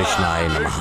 कृष्णाय नमः।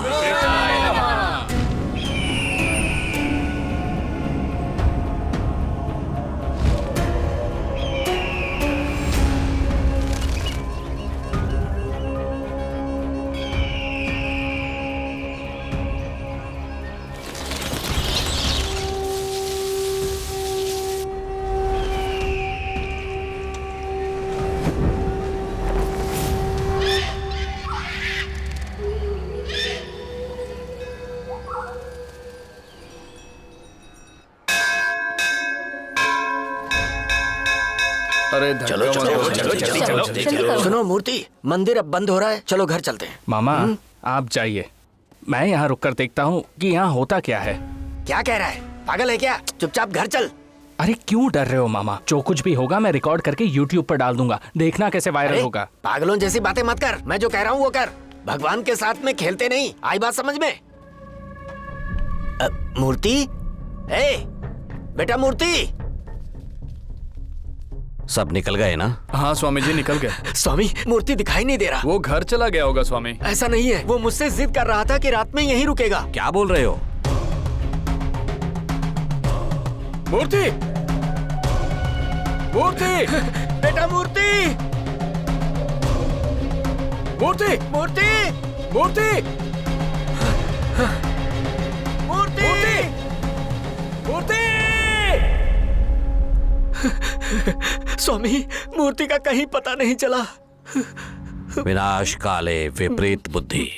अरे चलो चलो चलो चलो चलो। सुनो मूर्ति, मंदिर अब बंद हो रहा है, चलो घर चलते हैं। मामा आप जाइए, मैं यहाँ रुक कर देखता हूँ कि यहाँ होता क्या है। क्या कह रहा है, पागल है क्या? चुपचाप घर चल। अरे क्यों डर रहे हो मामा? जो कुछ भी होगा मैं रिकॉर्ड करके YouTube पर डाल दूंगा, देखना कैसे वायरल होगा। पागलों जैसी बातें मत कर, मैं जो कह रहा हूँ वो कर। भगवान के साथ में खेलते नहीं, आई बात समझ में? मूर्ति, ए बेटा मूर्ति। सब निकल गए ना? हाँ स्वामी जी निकल गए। स्वामी, मूर्ति दिखाई नहीं दे रहा। वो घर चला गया होगा स्वामी। ऐसा नहीं है, वो मुझसे जिद कर रहा था कि रात में यहीं रुकेगा। क्या बोल रहे हो? मूर्ति, मूर्ति, बेटा मूर्ति, मूर्ति, मूर्ति, मूर्ति, मूर्ति, मूर्ति। स्वामी, मूर्ति का कहीं पता नहीं चला। विनाश काले विपरीत बुद्धि।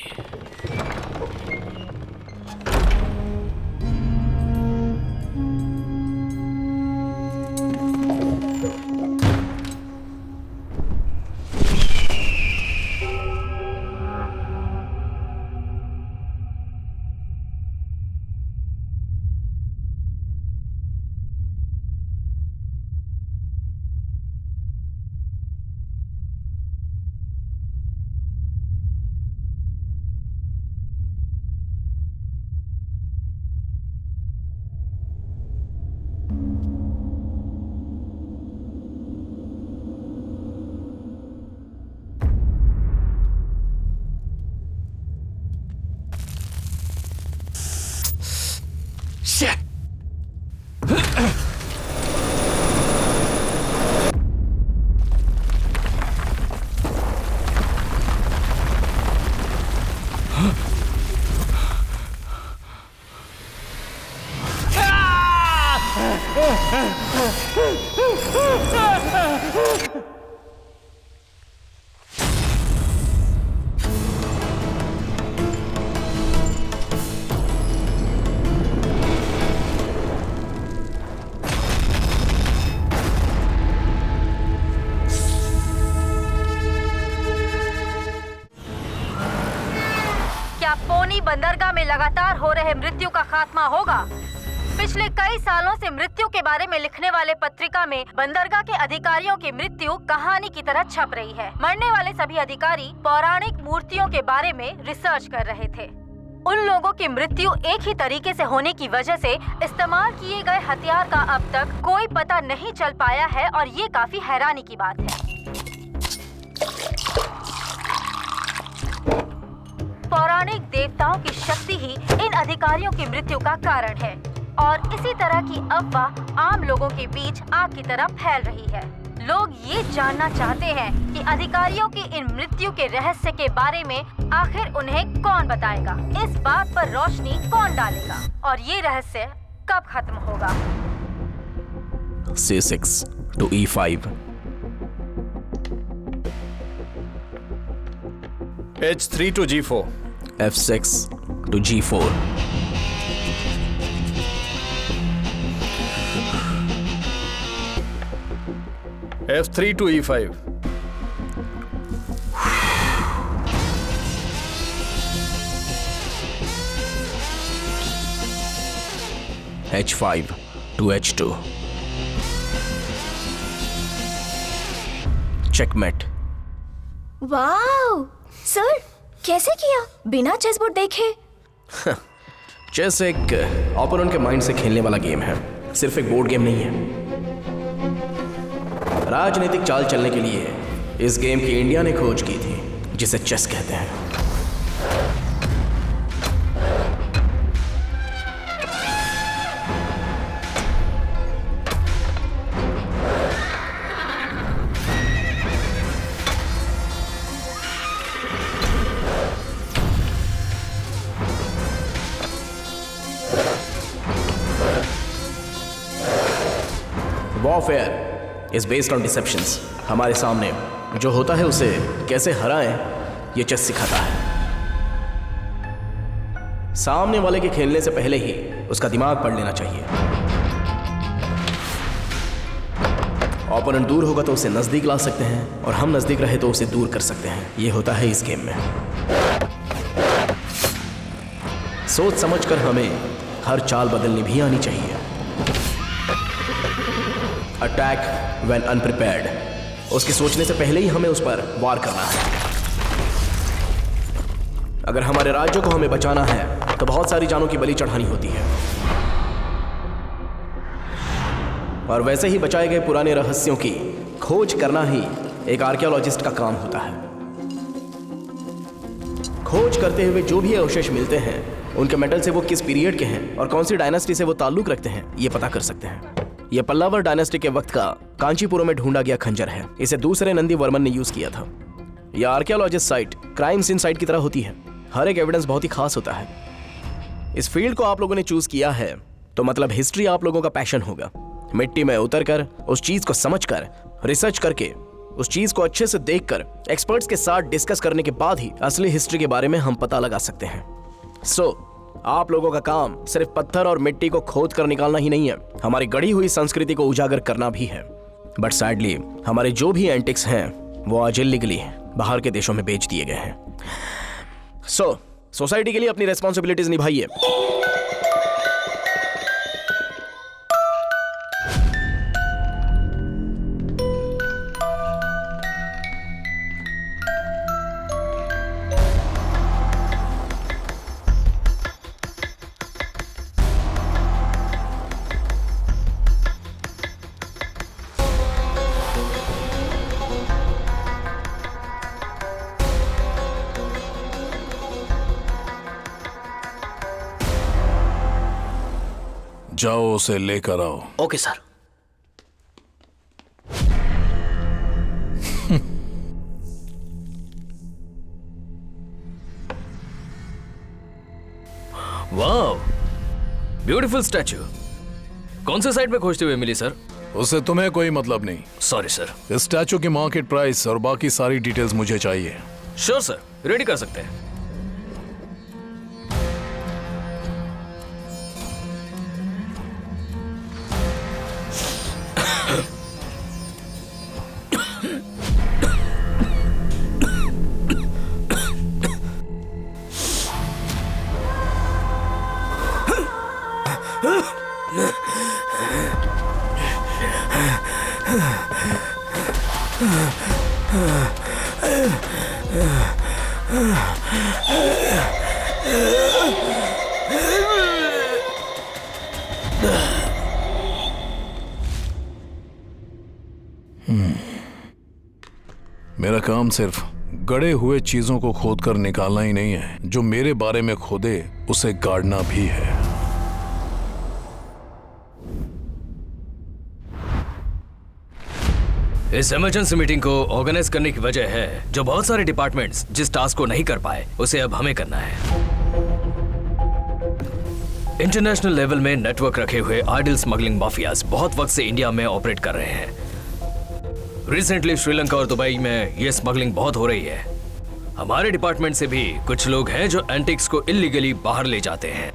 बंदरगाह में लगातार हो रहे मृत्यु का खात्मा होगा। पिछले कई सालों से मृत्यु के बारे में लिखने वाले पत्रिका में बंदरगाह के अधिकारियों की मृत्यु कहानी की तरह छप रही है। मरने वाले सभी अधिकारी पौराणिक मूर्तियों के बारे में रिसर्च कर रहे थे। उन लोगों की मृत्यु एक ही तरीके से होने की वजह से इस्तेमाल किए गए हथियार का अब तक कोई पता नहीं चल पाया है और ये काफी हैरानी की बात है। पौराणिक देवताओं की शक्ति ही इन अधिकारियों की मृत्यु का कारण है और इसी तरह की अफवाह आम लोगों के बीच आग की तरह फैल रही है। लोग ये जानना चाहते हैं कि अधिकारियों की इन मृत्यु के रहस्य के बारे में आखिर उन्हें कौन बताएगा, इस बात पर रोशनी कौन डालेगा और ये रहस्य कब खत्म होगा। C6 to E5 H3 to G4 F6 to G4 F3 to E5 H5 to H2 checkmate। Wow sir, कैसे किया बिना चेस बोर्ड देखे? चेस एक ओपोनेंट के माइंड से खेलने वाला गेम है, सिर्फ एक बोर्ड गेम नहीं है। राजनीतिक चाल चलने के लिए इस गेम की इंडिया ने खोज की थी, जिसे चेस कहते हैं। Warfare is based on deceptions. हमारे सामने जो होता है उसे कैसे हराएं, ये चेस सिखाता है। सामने वाले के खेलने से पहले ही उसका दिमाग पढ़ लेना चाहिए। ओपोनेंट दूर होगा तो उसे नजदीक ला सकते हैं, और हम नजदीक रहे तो उसे दूर कर सकते हैं। ये होता है इस गेम में। सोच समझकर हमें हर चाल बदलनी भी आनी चाहिए। Attack when अनप्रिपेयर्ड। उसके सोचने से पहले ही हमें उस पर वार करना है। अगर हमारे राज्य को हमें बचाना है तो बहुत सारी जानों की बलि चढ़ानी होती है, और वैसे ही बचाए गए पुराने रहस्यों की खोज करना ही एक आर्कियोलॉजिस्ट का काम होता है। खोज करते हुए जो भी अवशेष मिलते हैं, उनके मेटल से वो किस पीरियड के हैं और कौन सी डायनेस्टी से वो ताल्लुक रखते हैं, ये पता कर सकते हैं। यह पल्लावर डायनेस्टी के वक्त का कांचीपुरम में ढूंढा गया खंजर है। इसे दूसरे नंदी वर्मन ने यूज किया था। यह archaeologist site crime scene site की तरह होती है। हर एक एविडेंस बहुत ही खास होता है। इस फील्ड को आप लोगों ने चूज किया है तो मतलब हिस्ट्री आप लोगों का पैशन होगा। मिट्टी में उतरकर उस चीज को समझकर, रिसर्च करके, उस चीज को अच्छे से देखकर, एक्सपर्ट्स के साथ डिस्कस करने के बाद ही असली हिस्ट्री के बारे में हम पता लगा सकते हैं। आप लोगों का काम सिर्फ पत्थर और मिट्टी को खोद कर निकालना ही नहीं है, हमारी गढ़ी हुई संस्कृति को उजागर करना भी है। बट सैडली हमारे जो भी एंटिक्स हैं वो आज इलीगली बाहर के देशों में बेच दिए गए हैं। सोसाइटी के लिए अपनी रेस्पॉन्सिबिलिटीज निभाइए। जाओ उसे लेकर आओ। Okay sir. वाह, ब्यूटीफुल स्टैचू। कौन से साइड पे खोजते हुए मिली सर? उससे तुम्हें कोई मतलब नहीं। Sorry sir. इस स्टैचू की मार्केट प्राइस और बाकी सारी डिटेल्स मुझे चाहिए। श्योर सर, रेडी कर सकते हैं। मेरा काम सिर्फ गड़े हुए चीजों को खोदकर निकालना ही नहीं है, जो मेरे बारे में खोदे उसे गाड़ना भी है। इस इमरजेंसी मीटिंग को ऑर्गेनाइज करने की वजह है जो बहुत सारे डिपार्टमेंट्स जिस टास्क को नहीं कर पाए उसे अब हमें करना है। इंटरनेशनल लेवल में नेटवर्क रखे हुए आइडल स्मगलिंग माफियाज बहुत वक्त से इंडिया में ऑपरेट कर रहे हैं। रिसेंटली श्रीलंका और दुबई में ये स्मगलिंग बहुत हो रही है। हमारे डिपार्टमेंट से भी कुछ लोग हैं जो एंटिक्स को इलीगली बाहर ले जाते हैं।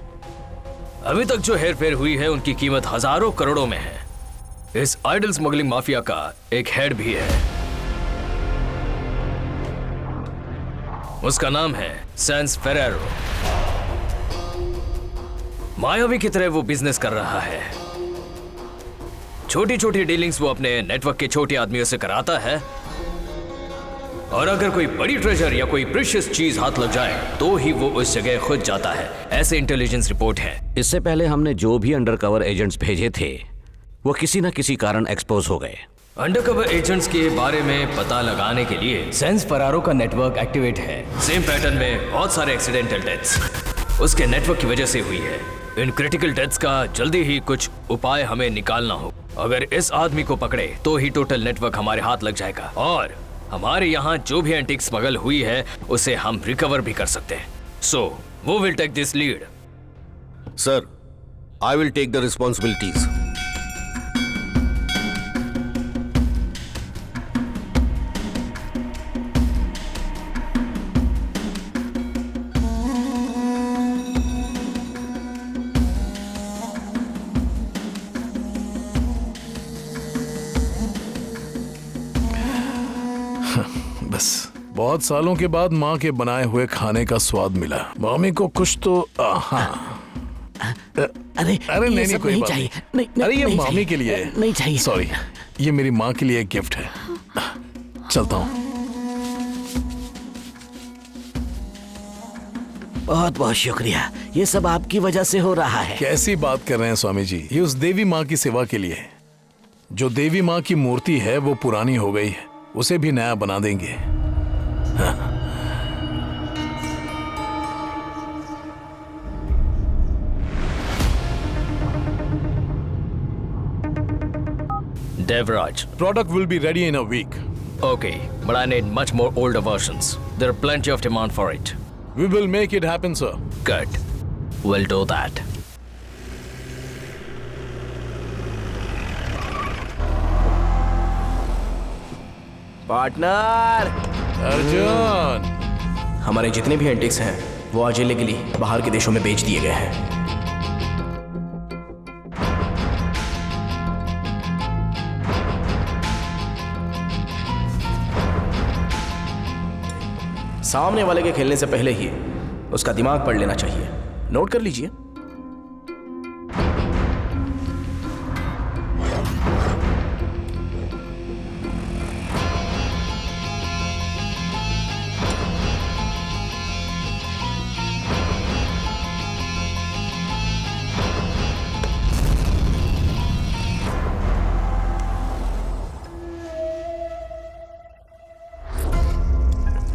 अभी तक जो हेरफेर हुई है उनकी कीमत हजारों करोड़ों में है। इस आइडल स्मगलिंग माफिया का एक हेड भी है, उसका नाम है सैंस फेरेरो। मायावी की तरह वो बिजनेस कर रहा है। छोटी छोटी डीलिंग्स वो अपने नेटवर्क के छोटे आदमियों से कराता है, और अगर कोई बड़ी ट्रेजर या कोई प्रीशियस चीज हाथ लग जाए तो ही वो उस जगह खुद जाता है। ऐसे इंटेलिजेंस रिपोर्ट है। इससे पहले हमने जो भी अंडरकवर एजेंट्स भेजे थे वो किसी न किसी कारण एक्सपोज हो गए। अंडरकवर एजेंट्स के बारे में पता लगाने के लिए सैंस फेरेरो का नेटवर्क एक्टिवेट है। सेम पैटर्न में बहुत सारे एक्सीडेंटल डेथ्स उसके नेटवर्क की वजह से हुई है। इन क्रिटिकल डेथ्स का जल्दी ही कुछ उपाय हमें निकालना हो। अगर इस आदमी को पकड़े तो ही टोटल नेटवर्क हमारे हाथ लग जाएगा, और हमारे यहाँ जो भी एंटिक स्मगल हुई है उसे हम रिकवर भी कर सकते हैं। सो वो will take this lead. Sir, I will take the responsibilities. बहुत सालों के बाद माँ के बनाए हुए खाने का स्वाद मिला। मामी को कुछ तो हाँ। अरे अरे नहीं नहीं, कोई बात चाहिए। नहीं। अरे ये मामी के लिए है। नहीं चाहिए। सॉरी, ये मेरी माँ के लिए एक गिफ्ट है। चलता हूँ। बहुत बहुत शुक्रिया, ये सब आपकी वजह से हो रहा है। कैसी बात कर रहे हैं स्वामी जी, ये उस देवी माँ की सेवा के लिए है। जो देवी माँ की मूर्ति है वो पुरानी हो गई है, उसे भी नया बना देंगे। हाँ। Devraj. Product will be ready in a week. Okay, but I need much more older versions. There are plenty of demand for it. We will make it happen, sir. Good. We'll do that. Partner, Arjun, हमारे जितने भी antics हैं वो आज illegally बाहर के देशों में बेच दिए गए हैं। सामने वाले के खेलने से पहले ही उसका दिमाग पढ़ लेना चाहिए। नोट कर लीजिए।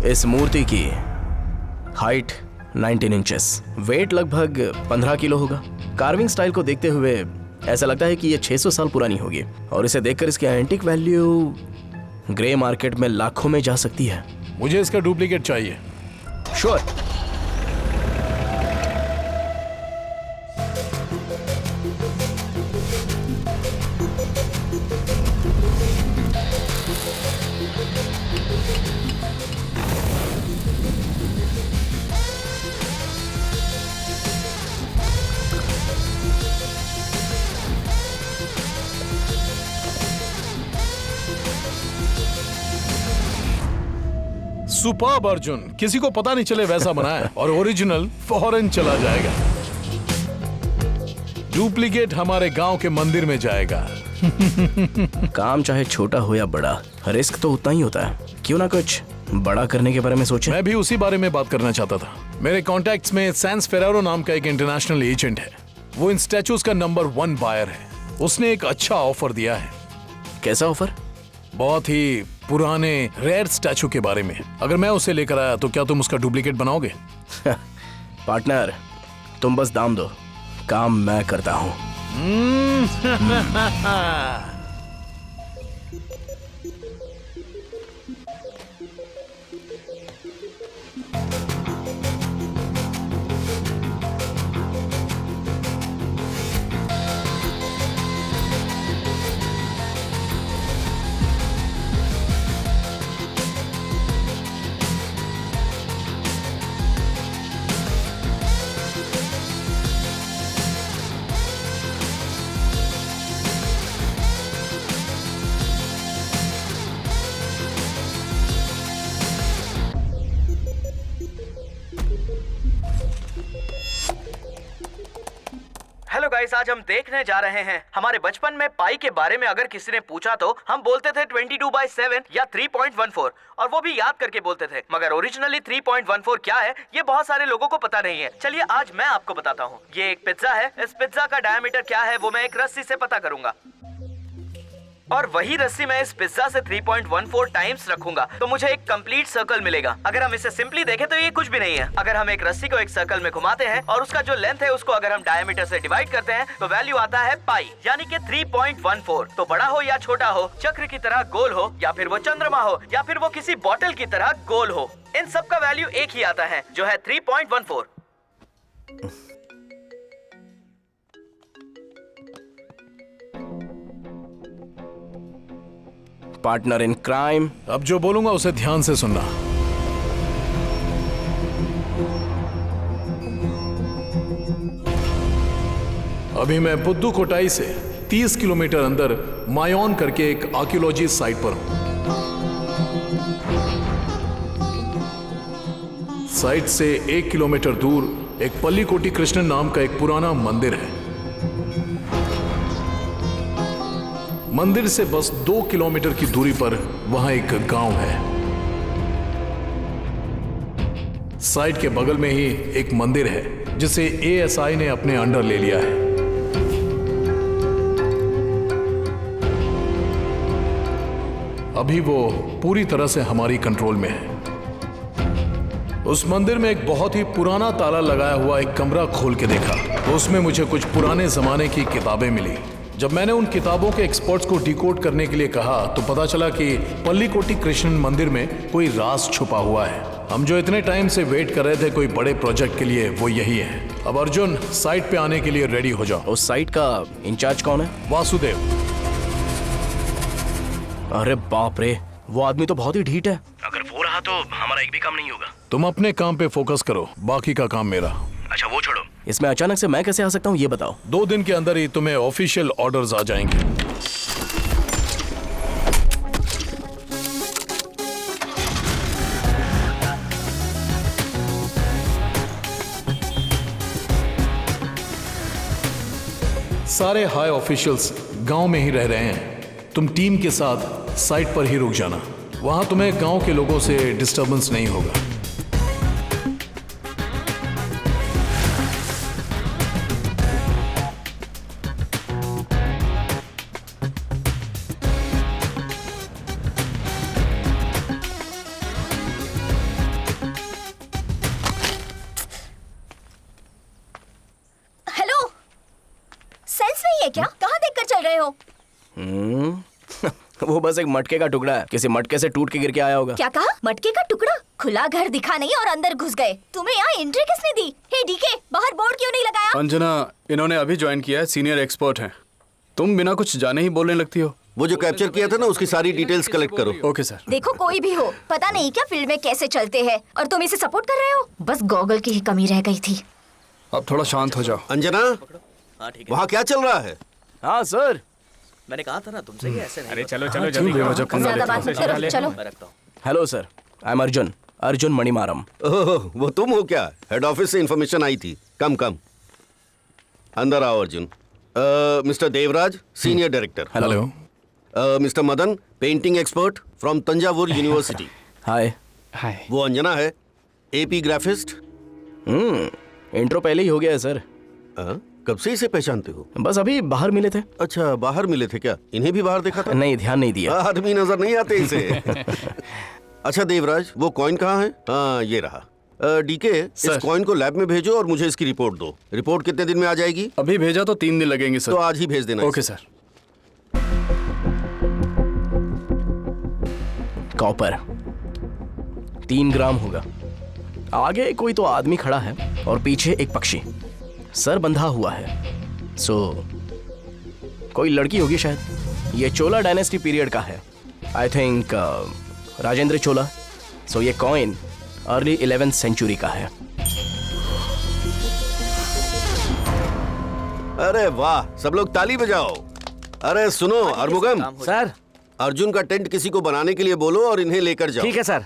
इस मूर्ति की हाइट 19 इंचेस, वेट लगभग 15 किलो होगा। कार्विंग स्टाइल को देखते हुए ऐसा लगता है कि ये 600 साल पुरानी होगी और इसे देखकर इसकी एंटिक वैल्यू ग्रे मार्केट में लाखों में जा सकती है। मुझे इसका डुप्लीकेट चाहिए। श्योर। सुपर्ब अर्जुन, किसी को पता नहीं चले वैसा बनाया और ओरिजिनल फॉरेन चला जाएगा। डुप्लीकेट हमारे गांव के मंदिर में जाएगा। काम चाहे छोटा हो या बड़ा, रिस्क तो उतना ही होता है। क्यों ना कुछ बड़ा करने के बारे में सोचें। मैं भी उसी बारे में बात करना चाहता था। मेरे कॉन्टैक्ट्स में सैंस फेरारो नाम का एक इंटरनेशनल एजेंट है। वो इन स्टैचूज का नंबर 1 बायर है। उसने एक अच्छा ऑफर दिया है। कैसा ऑफर? बहुत ही पुराने रेयर स्टैचू के बारे में। अगर मैं उसे लेकर आया तो क्या तुम उसका डुप्लीकेट बनाओगे? पार्टनर, तुम बस दाम दो, काम मैं करता हूं। हेलो गाइस, आज हम देखने जा रहे हैं हमारे बचपन में पाई के बारे में। अगर किसी ने पूछा तो हम बोलते थे 22/7 या 3.14 और वो भी याद करके बोलते थे। मगर ओरिजिनली 3.14 क्या है ये बहुत सारे लोगों को पता नहीं है। चलिए आज मैं आपको बताता हूँ। ये एक पिज्जा है। इस पिज्जा का डायमीटर क्या है वो मैं एक रस्सी से पता करूंगा और वही रस्सी मैं इस पिज्जा से 3.14 टाइम्स रखूंगा तो मुझे एक कंप्लीट सर्कल मिलेगा। अगर हम इसे सिंपली देखें तो ये कुछ भी नहीं है। अगर हम एक रस्सी को एक सर्कल में घुमाते हैं और उसका जो लेंथ है उसको अगर हम डायमीटर से डिवाइड करते हैं तो वैल्यू आता है पाई, यानी कि 3.14। तो बड़ा हो या छोटा हो, चक्र की तरह गोल हो या फिर वो चंद्रमा हो या फिर वो किसी बॉटल की तरह गोल हो, इन सब का वैल्यू एक ही आता है जो है 3.14। Partner in crime. अब जो बोलूंगा उसे ध्यान से सुनना। अभी मैं पुद्दुकोटाई से 30 किलोमीटर अंदर मायोन करके एक आर्कियोलॉजी साइट पर हूं। साइट से 1 किलोमीटर दूर एक पल्लीकोटी कृष्णन नाम का एक पुराना मंदिर है। मंदिर से बस 2 किलोमीटर की दूरी पर वहां एक गांव है। साइट के बगल में ही एक मंदिर है जिसे एएसआई ने अपने अंडर ले लिया है। अभी वो पूरी तरह से हमारी कंट्रोल में है। उस मंदिर में एक बहुत ही पुराना ताला लगाया हुआ एक कमरा खोल के देखा तो उसमें मुझे कुछ पुराने जमाने की किताबें मिली। जब मैंने उन किताबों के एक्सपर्ट्स को डिकोड करने के लिए कहा तो पता चला कि पल्लीकोटी कृष्णन मंदिर में कोई राज छुपा हुआ है। हम जो इतने टाइम से वेट कर रहे थे कोई बड़े प्रोजेक्ट के लिए, वो यही है। अब अर्जुन, साइट पे आने के लिए रेडी हो जाओ। उस साइट का इंचार्ज कौन है? वासुदेव। अरे बाप रे, वो आदमी तो बहुत ही ढीठ है। अगर वो रहा तो हमारा एक भी काम नहीं होगा। तुम अपने काम पे फोकस करो, बाकी का काम मेरा। अच्छा वो छोड़ो, इसमें अचानक से मैं कैसे आ सकता हूँ ये बताओ। 2 दिन के अंदर ही तुम्हें ऑफिशियल ऑर्डर्स आ जाएंगे। सारे हाई ऑफिशियल्स गांव में ही रह रहे हैं। तुम टीम के साथ साइट पर ही रुक जाना, वहां तुम्हें गांव के लोगों से डिस्टरबेंस नहीं होगा। हेलो, सेंस नहीं है क्या? कहाँ देखकर चल रहे हो? वो बस एक मटके का टुकड़ा है, किसी मटके से टूट के गिर के आया होगा। क्या कहा? मटके का टुकड़ा? खुला घर दिखा नहीं और अंदर घुस गए। तुम्हें यहाँ एंट्री किसने दी? हे डीके, बाहर बोर्ड क्यों नहीं लगाया? अंजना, इन्होंने अभी ज्वाइन किया है, सीनियर एक्सपर्ट हैं। तुम बिना कुछ जाने ही बोलने लगती हो। वो जो कैप्चर किया था ना, उसकी सारी डिटेल्स कलेक्ट करो। Okay sir. देखो कोई भी हो, पता नहीं क्या फील्ड में कैसे चलते हैं और तुम इसे सपोर्ट कर रहे हो। बस गॉगल की ही कमी रह गई थी। अब थोड़ा शांत हो जाओ। अंजना, वहाँ क्या चल रहा है? हाँ सर, मैंने कहा था ना तुमसे कि ऐसे नहीं। अरे चलो चलो क्यों जल्दी बेवजह पंगा ज्यादा लेते बात हो? मत करो, चलो। मैं रखता हूँ। Hello sir, I am Arjun, Arjun Manimaran. ओह, वो तुम हो क्या? हेड ऑफिस से इंफॉर्मेशन आई थी। कम कम अंदर आओ Arjun. Mister Devraj, senior director. Hello. Mister Madan, painting expert from Thanjavur university. Hi. Hi. वो अंजना है, एपी ग्राफिस्ट। इंट्रो पहले ही हो गया है सर। कब से इसे पहचानते हो? बस अभी बाहर मिले थे। अच्छा, बाहर मिले थे क्या? इन्हें भी बाहर देखा था? नहीं, ध्यान नहीं दिया। आदमी नजर नहीं आते इसे। अच्छा देवराज, वो कॉइन कहाँ है? हाँ, ये रहा। डीके, इस कॉइन को लैब में भेजो और मुझे इसकी रिपोर्ट दो। रिपोर्ट कितने दिन में आ जाएगी? अभी भेजा तो 3 दिन लगेंगे सर। तो आज ही भेज देना। Okay sir. कॉपर 3 ग्राम होगा। आगे कोई तो आदमी खड़ा है और पीछे एक पक्षी, सर बंधा हुआ है। सो कोई लड़की होगी शायद। ये चोला डायनेस्टी पीरियड का है, आई थिंक राजेंद्र चोला। सो ये कॉइन अर्ली 11th सेंचुरी का है। अरे वाह, सब लोग ताली बजाओ। अरे सुनो अरमुगम सर, अर्जुन का टेंट किसी को बनाने के लिए बोलो और इन्हें लेकर जाओ। ठीक है सर।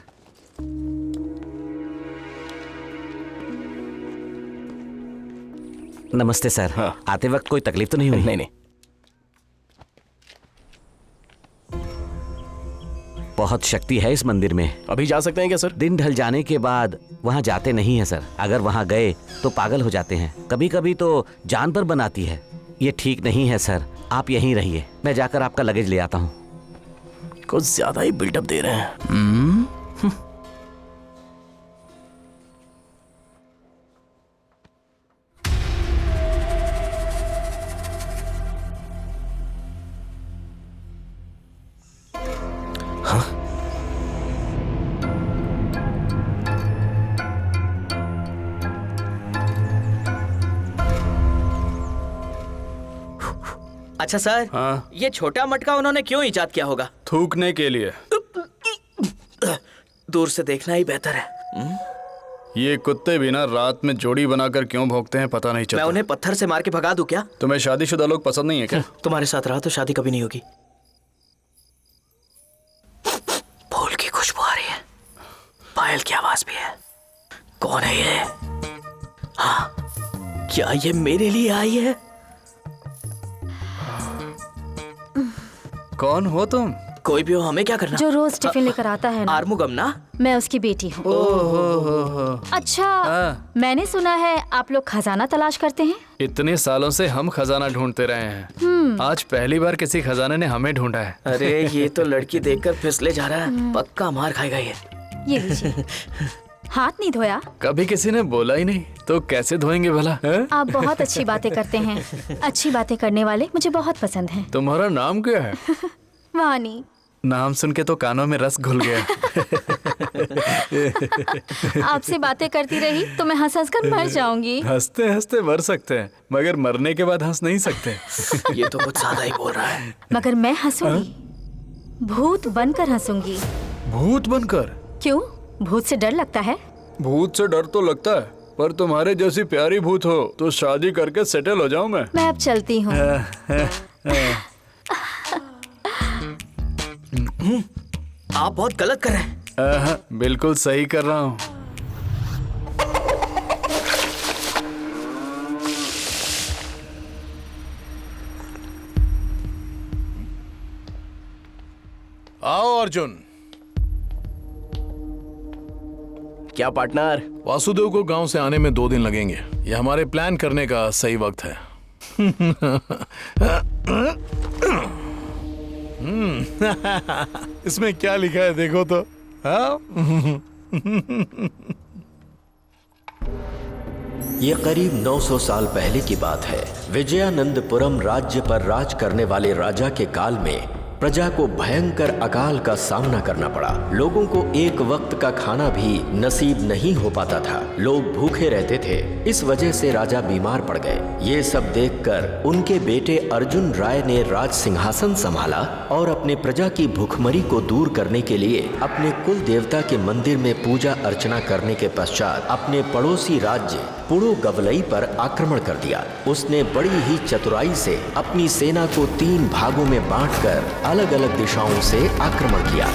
नमस्ते सर। हाँ। आते वक्त कोई तकलीफ तो नहीं हुई? नहीं नहीं। बहुत शक्ति है इस मंदिर में। अभी जा सकते हैं क्या सर? दिन ढल जाने के बाद वहाँ जाते नहीं है सर। अगर वहाँ गए तो पागल हो जाते हैं, कभी कभी तो जान पर बनाती है। ये ठीक नहीं है सर, आप यहीं रहिए, मैं जाकर आपका लगेज ले आता हूँ। कुछ ज्यादा ही बिल्डअप दे रहे हैं। अच्छा सर, हाँ? ये छोटा मटका उन्होंने क्यों इजाद किया होगा? थूकने के लिए। दूर से देखना ही बेहतर है। ये कुत्ते भी ना रात में जोड़ी बनाकर क्यों भौंकते हैं पता नहीं चलता। मैं उन्हें पत्थर से मार के भगा दूं क्या? तुम्हें शादीशुदा लोग पसंद नहीं है क्या? तुम्हारे साथ रहा तो शादी कभी नहीं होगी। फूल की खुशबू आ रही है, पायल की आवाज भी है। कौन है ये? हाँ, क्या ये मेरे लिए आई है? कौन हो तुम? कोई भी हो, हमें क्या करना? जो रोज टिफिन लेकर आता है ना, आर्मुगम ना? मैं उसकी बेटी हूँ। ओहो। अच्छा, मैंने सुना है आप लोग खजाना तलाश करते हैं। इतने सालों से हम खजाना ढूंढते रहे हैं, आज पहली बार किसी खजाने ने हमें ढूंढा है। अरे ये तो लड़की देखकर फिसले जा रहा है, पक्का मार खाएगा ये। ये लीजिए। हाथ नहीं धोया? कभी किसी ने बोला ही नहीं, तो कैसे धोएंगे भला? आप बहुत अच्छी बातें करते हैं। अच्छी बातें करने वाले मुझे बहुत पसंद हैं। तुम्हारा नाम क्या है? वानी। नाम सुन के तो कानों में रस घुल गया। आपसे बातें करती रही तो मैं हंस हंस कर मर जाऊंगी। हंसते हंसते मर सकते हैं, मगर मरने के बाद हंस नहीं सकते। ये तो कुछ ज्यादा ही बोल रहा है। मगर मैं हंसूंगी, भूत बनकर हंसूंगी। भूत बनकर? क्यों, भूत से डर लगता है? भूत से डर तो लगता है, पर तुम्हारे जैसी प्यारी भूत हो तो शादी करके सेटल हो जाऊं मैं। मैं अब चलती हूँ। आप बहुत गलत कर रहे हैं। बिल्कुल सही कर रहा हूँ। आओ अर्जुन। क्या पार्टनर? वासुदेव को गांव से आने में 2 दिन लगेंगे। ये हमारे प्लान करने का सही वक्त है। इसमें क्या लिखा है देखो तो। ये करीब 900 साल पहले की बात है। विजयानंदपुरम राज्य पर राज करने वाले राजा के काल में प्रजा को भयंकर अकाल का सामना करना पड़ा। लोगों को एक वक्त का खाना भी नसीब नहीं हो पाता था। लोग भूखे रहते थे। इस वजह से राजा बीमार पड़ गए। ये सब देखकर उनके बेटे अर्जुन राय ने राज सिंहासन संभाला और अपने प्रजा की भूखमरी को दूर करने के लिए अपने कुल देवता के मंदिर में पूजा अर्चना करने के पश्चात अपने पड़ोसी राज्य पुड़ोगवलई पर आक्रमण कर दिया। उसने बड़ी ही चतुराई से अपनी सेना को 3 भागों में बांटकर अलग अलग दिशाओं से आक्रमण किया।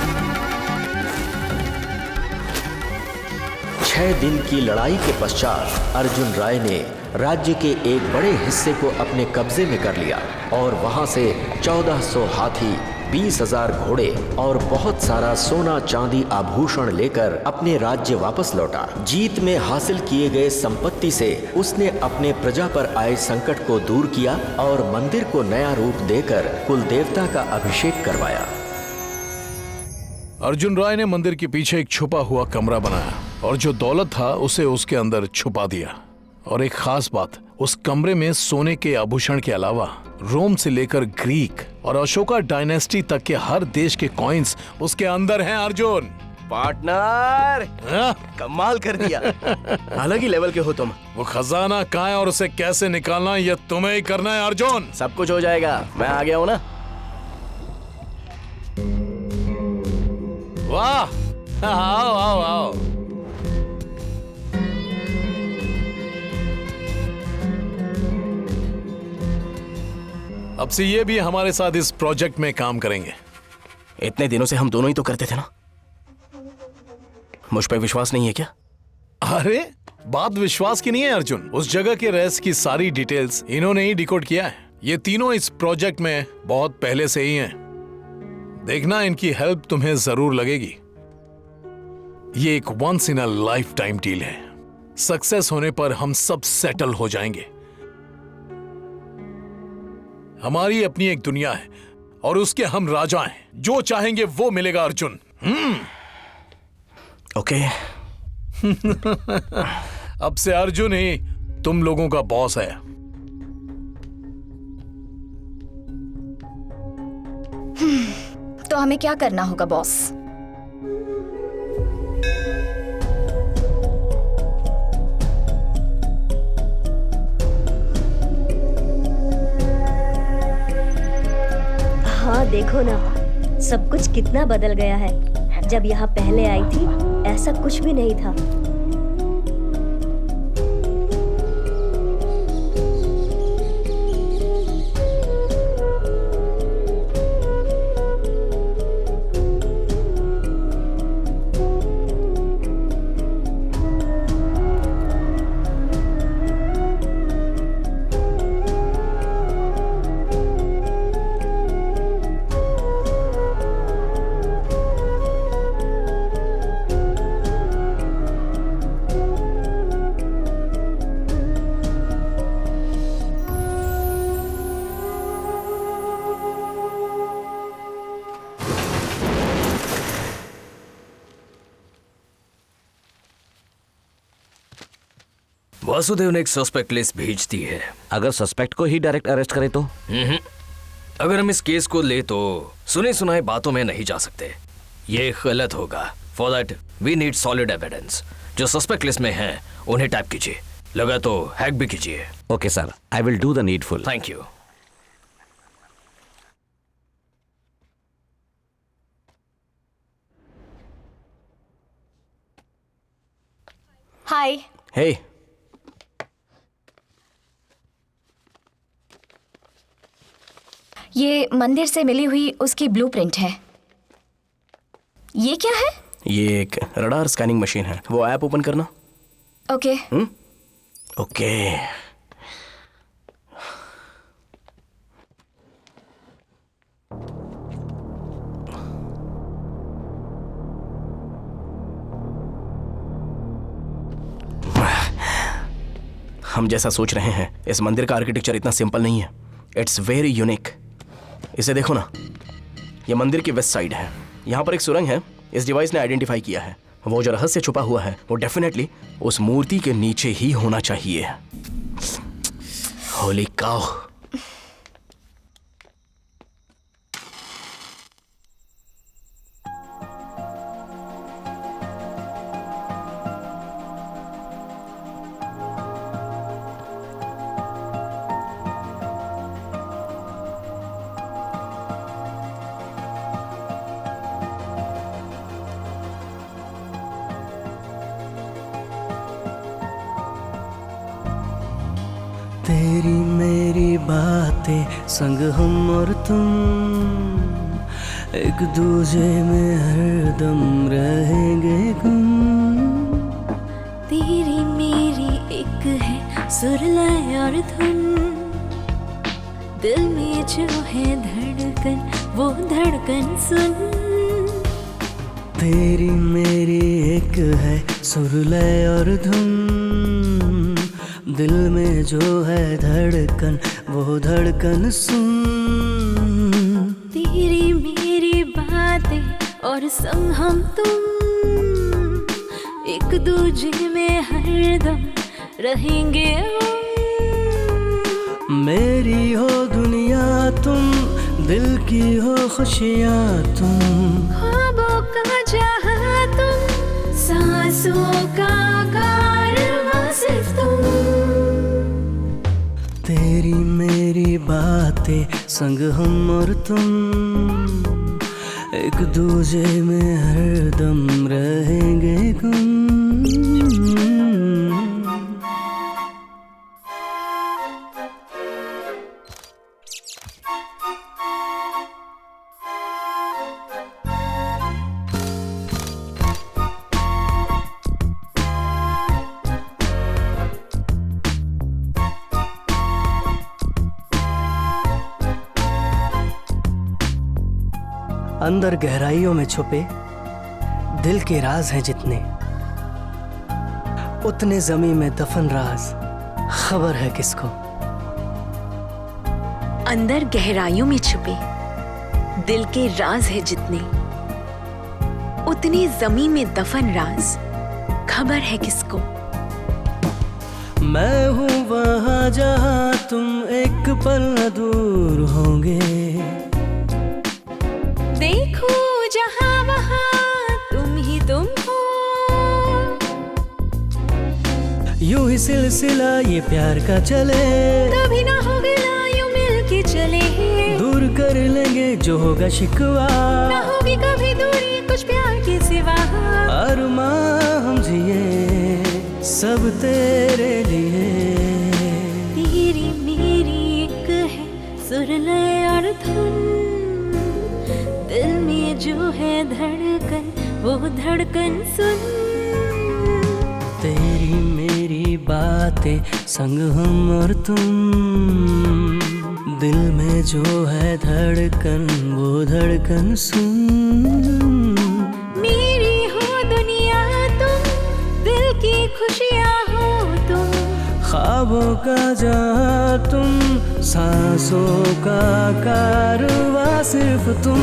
6 दिन की लड़ाई के पश्चात अर्जुन राय ने राज्य के एक बड़े हिस्से को अपने कब्जे में कर लिया और वहां से 1400 हाथी, 20,000 घोड़े और बहुत सारा सोना चांदी आभूषण लेकर अपने राज्य वापस लौटा। जीत में हासिल किए गए संपत्ति से उसने अपने प्रजा पर आए संकट को दूर किया और मंदिर को नया रूप देकर कुल देवता का अभिषेक करवाया। अर्जुन राय ने मंदिर के पीछे एक छुपा हुआ कमरा बनाया और जो दौलत था उसे उसके अंदर छुपा दिया। और एक खास बात, उस कमरे में सोने के आभूषण के अलावा रोम से लेकर ग्रीक और अशोका डायनेस्टी तक के हर देश के कॉइन्स उसके अंदर हैं। अर्जुन पार्टनर, कमाल कर दिया। अलग ही लेवल के हो तुम। वो खजाना कहाँ है और उसे कैसे निकालना ये तुम्हें ही करना है अर्जुन। सब कुछ हो जाएगा, मैं आ गया हूँ ना। वाह, आओ आओ आओ। अब से ये भी हमारे साथ इस प्रोजेक्ट में काम करेंगे। इतने दिनों से हम दोनों ही तो करते थे ना। मुझ पर विश्वास नहीं है क्या? अरे बात विश्वास की नहीं है अर्जुन। उस जगह के रहस्य की सारी डिटेल्स इन्होंने ही डिकोड किया है। ये तीनों इस प्रोजेक्ट में बहुत पहले से ही हैं। देखना, इनकी हेल्प तुम्हें जरूर लगेगी। ये एक once in a lifetime deal है। सक्सेस होने पर हम सब सेटल हो जाएंगे। हमारी अपनी एक दुनिया है और उसके हम राजा हैं। जो चाहेंगे वो मिलेगा अर्जुन। ओके। अब से अर्जुन ही तुम लोगों का बॉस है। तो हमें क्या करना होगा बॉस? हाँ देखो ना, सब कुछ कितना बदल गया है। जब यहाँ पहले आई थी ऐसा कुछ भी नहीं था। वासुदेव ने एक सस्पेक्ट लिस्ट भेज दी है। अगर सस्पेक्ट को ही डायरेक्ट अरेस्ट करे तो? अगर हम इस केस को ले तो सुने सुनाए बातों में नहीं जा सकते, ये गलत होगा। For that we need solid evidence. जो सस्पेक्ट लिस्ट में हैं उन्हें टैप कीजिए, लगा तो हैक भी कीजिए। Okay sir, I will do the needful. Thank you. Hi. Hey, ये मंदिर से मिली हुई उसकी ब्लूप्रिंट है। ये क्या है? ये एक रडार स्कैनिंग मशीन है। वो ऐप ओपन करना। ओके। ओके। हम जैसा सोच रहे हैं, इस मंदिर का आर्किटेक्चर इतना सिंपल नहीं है। It's very unique. इसे देखो ना, यह मंदिर की वेस्ट साइड है। यहाँ पर एक सुरंग है, इस डिवाइस ने आइडेंटिफाई किया है। वो जो रहस्य छुपा हुआ है वो डेफिनेटली उस मूर्ति के नीचे ही होना चाहिए। होली काउ। तेरी मेरी बातें संग हम और तुम, एक दूजे में हरदम रहेंगे गुम। तेरी मेरी एक है सुरलय और धुन, दिल में जो है धड़कन वो धड़कन सुन। तेरी मेरी एक है सुरलय और धुन, दिल में जो है धड़कन वो धड़कन सुन। तेरी मेरी बातें और संग हम तुम, एक दूजे में हरदम रहेंगे हम। मेरी हो दुनिया तुम, दिल की हो खुशियाँ तुम, ख्वाबों का जहां तुम, सांसों का कारवां सिर्फ तुम। तेरी मेरी बातें संग हम और तुम, एक दूजे में हरदम रहेंगे गुम। अंदर गहराइयों में छुपे दिल के राज हैं जितने, उतने जमीन में दफन राज खबर है किसको। अंदर गहराइयों में छुपे दिल के राज है जितने, उतनी जमीन में दफन राज खबर है किसको। मैं हूँ वहाँ जहाँ तुम एक पल न दूर होंगे, देखो जहाँ वहाँ तुम ही तुम हो। यूं ही सिलसिला ये प्यार का चले, कभी ना हो गया यूं मिल के चले। दूर कर लेंगे जो होगा शिकवा, ना होगी कभी दूरी कुछ प्यार के सिवा। अरमां हम जिए सब तेरे लिए। तेरी मेरी एक है सुरलय और धुन, दिल में जो है धड़कन वो धड़कन सुन। तेरी मेरी बातें संग हम और तुम, दिल में जो है धड़कन वो धड़कन सुन। मेरी हो दुनिया तुम, दिल की खुशियाँ हो तुम, ख्वाबों का जहां तुम, सांसों का कारवां सिर्फ तुम।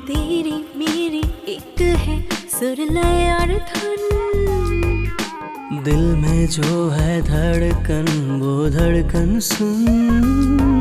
तेरी मेरी एक है सुरलय और धुन, दिल में जो है धड़कन वो धड़कन सुन।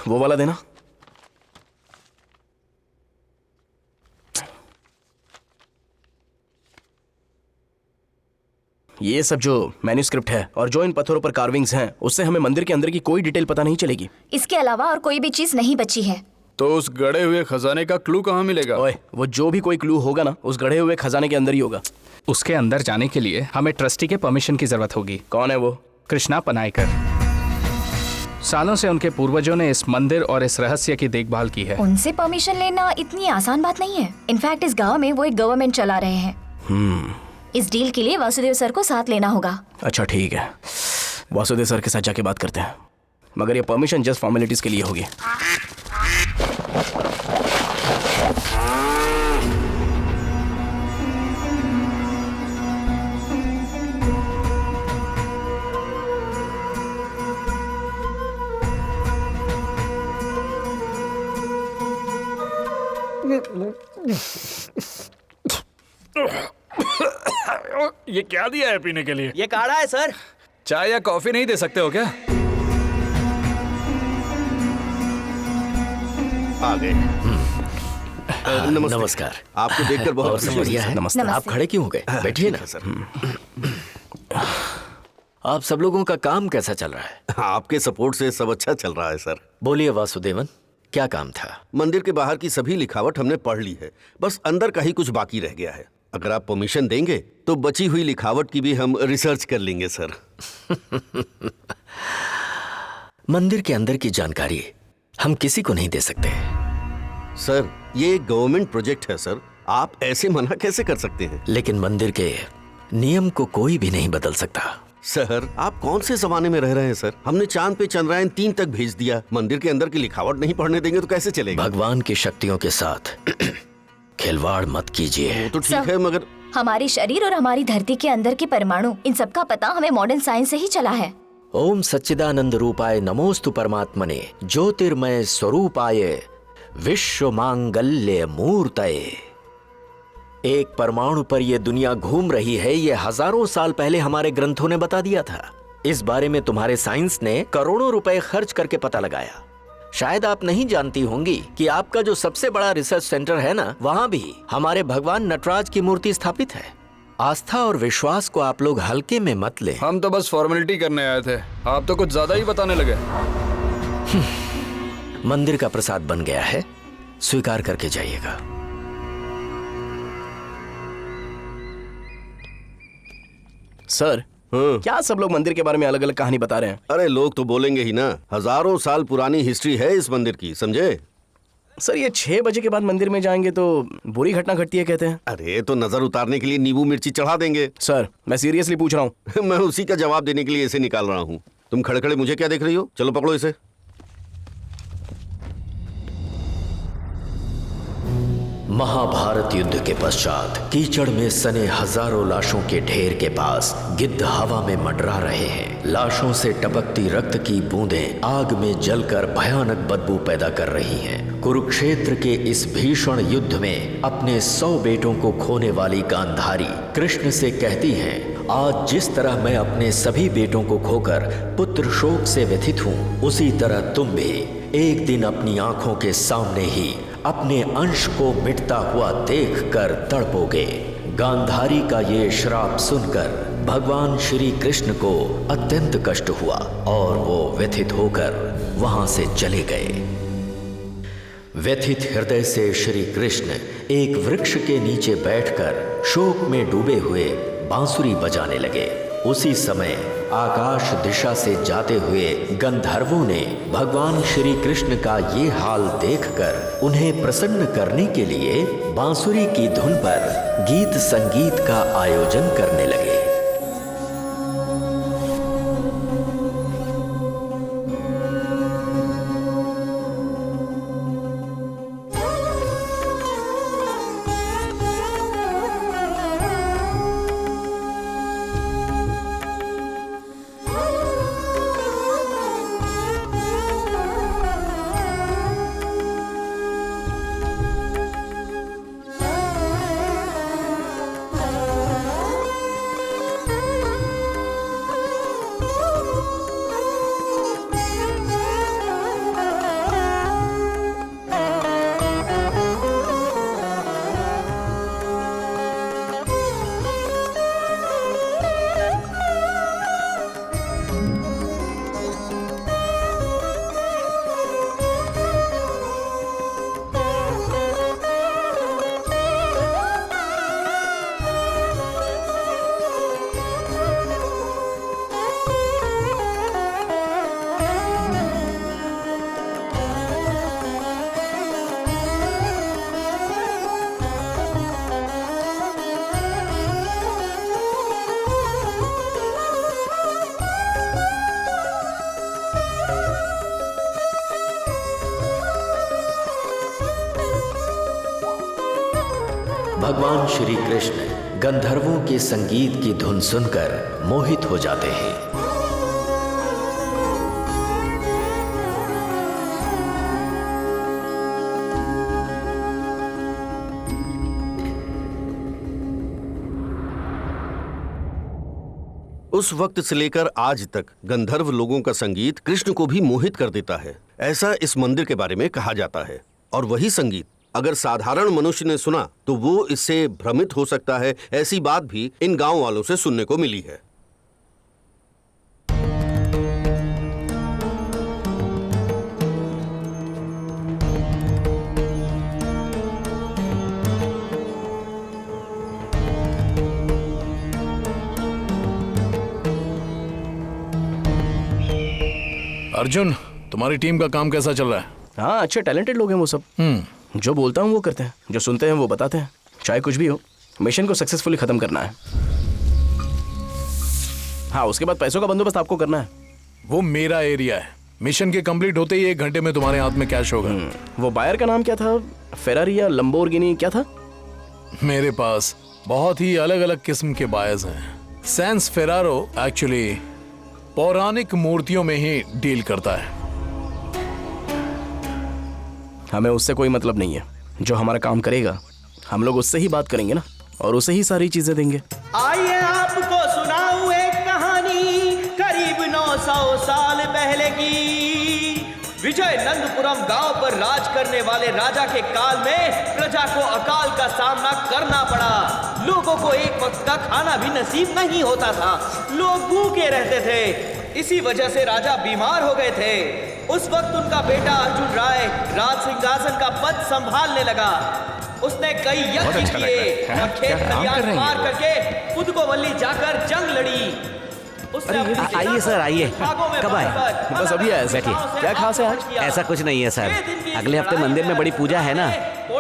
वो वाला देना। ये सब जो मैन्यूस्क्रिप्ट है और जो इन पत्थरों पर कार्विंग्स हैं, उससे हमें मंदिर के अंदर की कोई डिटेल पता नहीं चलेगी। इसके अलावा और कोई भी चीज नहीं बची है। तो उस गड़े हुए खजाने का क्लू कहाँ मिलेगा? ओए, वो जो भी कोई क्लू होगा ना, उस गड़े हुए खजाने के अंदर ही होगा। उसके अंदर जाने के लिए हमें ट्रस्टी के परमिशन की जरूरत होगी। कौन है वो? कृष्णा पनायकर। सालों से उनके पूर्वजों ने इस मंदिर और इस रहस्य की देखभाल की है। उनसे परमिशन लेना इतनी आसान बात नहीं है। इनफैक्ट इस गांव में वो एक गवर्नमेंट चला रहे हैं। इस डील के लिए वासुदेव सर को साथ लेना होगा। अच्छा ठीक है, वासुदेव सर के साथ जाके बात करते हैं, मगर ये परमिशन जस्ट फॉर्मेलिटीज के लिए होगी। ये क्या दिया है पीने के लिए? ये काढ़ा है सर। चाय या कॉफी नहीं दे सकते हो क्या? आ गए। नमस्कार। आपको देखकर बहुत और सब बढ़िया है। नमस्ते। आप खड़े क्यों हो गए? बैठिए ना सर। आप सब लोगों का काम कैसा चल रहा है? आपके सपोर्ट से सब अच्छा चल रहा है सर। बोलिए वासुदेवन, क्या काम था? मंदिर के बाहर की सभी लिखावट हमने पढ़ ली है, बस अंदर का ही कुछ बाकी रह गया है। अगर आप परमिशन देंगे तो बची हुई लिखावट की भी हम रिसर्च कर लेंगे सर। मंदिर के अंदर की जानकारी हम किसी को नहीं दे सकते। सर, ये एक गवर्नमेंट प्रोजेक्ट है सर, आप ऐसे मना कैसे कर सकते हैं? लेकिन मंदिर के नियम को कोई भी नहीं बदल सकता। सर, आप कौन से जमाने में रह रहे हैं सर? हमने चांद पे चंद्रयान 3 तक भेज दिया, मंदिर के अंदर की लिखावट नहीं पढ़ने देंगे तो कैसे चलेगा? भगवान की शक्तियों के साथ खिलवाड़ मत कीजिए। वो तो ठीक है, मगर हमारे शरीर और हमारी धरती के अंदर के परमाणु, इन सब का पता हमें मॉडर्न साइंस से ही चला है। ओम सच्चिदानंद रूपाय नमोस्तु परमात्मने ज्योतिर्मय स्वरूपाय विश्व मांगल्य मूर्तये। एक परमाणु पर यह दुनिया घूम रही है, ये हजारों साल पहले हमारे ग्रंथों ने बता दिया था। इस बारे में तुम्हारे साइंस ने करोड़ों रुपए खर्च करके पता लगाया। शायद आप नहीं जानती होंगी कि आपका जो सबसे बड़ा रिसर्च सेंटर है ना, वहाँ भी हमारे भगवान नटराज की मूर्ति स्थापित है। आस्था और विश्वास को आप लोग हल्के में मत ले। हम तो बस फॉर्मेलिटी करने आए थे, आप तो कुछ ज्यादा ही बताने लगे। मंदिर का प्रसाद बन गया है, स्वीकार करके जाइएगा। सर, क्या सब लोग मंदिर के बारे में अलग अलग कहानी बता रहे हैं? अरे लोग तो बोलेंगे ही ना, हजारों साल पुरानी हिस्ट्री है इस मंदिर की, समझे? सर, ये 6 बजे के बाद मंदिर में जाएंगे तो बुरी घटना घटती है कहते हैं। अरे तो नजर उतारने के लिए नींबू मिर्ची चढ़ा देंगे। सर, मैं सीरियसली पूछ रहा हूँ। मैं उसी का जवाब देने के लिए इसे निकाल रहा हूँ। तुम खड़े खड़े मुझे क्या देख रही हो? चलो पकड़ो इसे। महाभारत युद्ध के पश्चात कीचड़ में सने हजारों लाशों के ढेर के पास गिद्ध हवा में मंडरा रहे हैं। लाशों से टपकती रक्त की बूंदें आग में जलकर भयानक बदबू पैदा कर रही हैं। कुरुक्षेत्र के इस भीषण युद्ध में अपने 100 बेटों को खोने वाली गांधारी कृष्ण से कहती हैं, आज जिस तरह मैं अपने सभी बेटों को खोकर पुत्र शोक से व्यथित हूँ, उसी तरह तुम भी एक दिन अपनी आंखों के सामने ही अपने अंश को मिटता हुआ देखकर तड़पोगे। गांधारी का ये श्राप सुनकर भगवान श्री कृष्ण को अत्यंत कष्ट हुआ और वो व्यथित होकर वहां से चले गए। व्यथित हृदय से श्री कृष्ण एक वृक्ष के नीचे बैठकर शोक में डूबे हुए बांसुरी बजाने लगे। उसी समय आकाश दिशा से जाते हुए गंधर्वों ने भगवान श्री कृष्ण का ये हाल देखकर उन्हें प्रसन्न करने के लिए बांसुरी की धुन पर गीत संगीत का आयोजन करने लगे। भगवान श्री कृष्ण गंधर्वों के संगीत की धुन सुनकर मोहित हो जाते हैं। उस वक्त से लेकर आज तक गंधर्व लोगों का संगीत कृष्ण को भी मोहित कर देता है, ऐसा इस मंदिर के बारे में कहा जाता है। और वही संगीत अगर साधारण मनुष्य ने सुना तो वो इससे भ्रमित हो सकता है, ऐसी बात भी इन गांव वालों से सुनने को मिली है। अर्जुन, तुम्हारी टीम का काम कैसा चल रहा है? हाँ, अच्छे टैलेंटेड लोग हैं वो सब। जो बोलता हूँ वो करते हैं, जो सुनते हैं वो बताते हैं। चाहे कुछ भी हो, मिशन को सक्सेसफुली खत्म करना है। हाँ, उसके बाद पैसों का बंदोबस्त आपको करना है। वो मेरा एरिया है। मिशन के कंप्लीट होते ही 1 घंटे में तुम्हारे हाथ में कैश होगा। वो बायर का नाम क्या था? फेरारी या लंबोर्गिनी क्या था? मेरे पास बहुत ही अलग अलग किस्म के बायर्स हैं। सैंस फेरारो एक्चुअली पौराणिक मूर्तियों में ही डील करता है। हमें उससे कोई मतलब नहीं है। जो हमारा काम करेगा हम लोग उससे ही बात करेंगे ना, और उसे ही सारी चीजें देंगे। आइए आपको सुनाऊं एक कहानी करीब 900 साल पहले की। विजयनंदपुरम गांव पर राज करने वाले राजा के काल में प्रजा को अकाल का सामना करना पड़ा। लोगों को एक वक्त का खाना भी नसीब नहीं होता था। लोग भूखे रहते थे। इसी वजह से राजा बीमार हो गए थे। उस वक्त उनका बेटा अर्जुन राय राज सिंहासन का पद संभालने लगा। उसने कई यज्ञ किए और खेत खलियान पार करके पुदकोवल्ली जाकर जंग लड़ी। आइए सर, आइए। कब आए? बस अभी आया। बैठिए। क्या खास है आज? ऐसा कुछ नहीं है सर, अगले हफ्ते मंदिर में बड़ी पूजा है ना,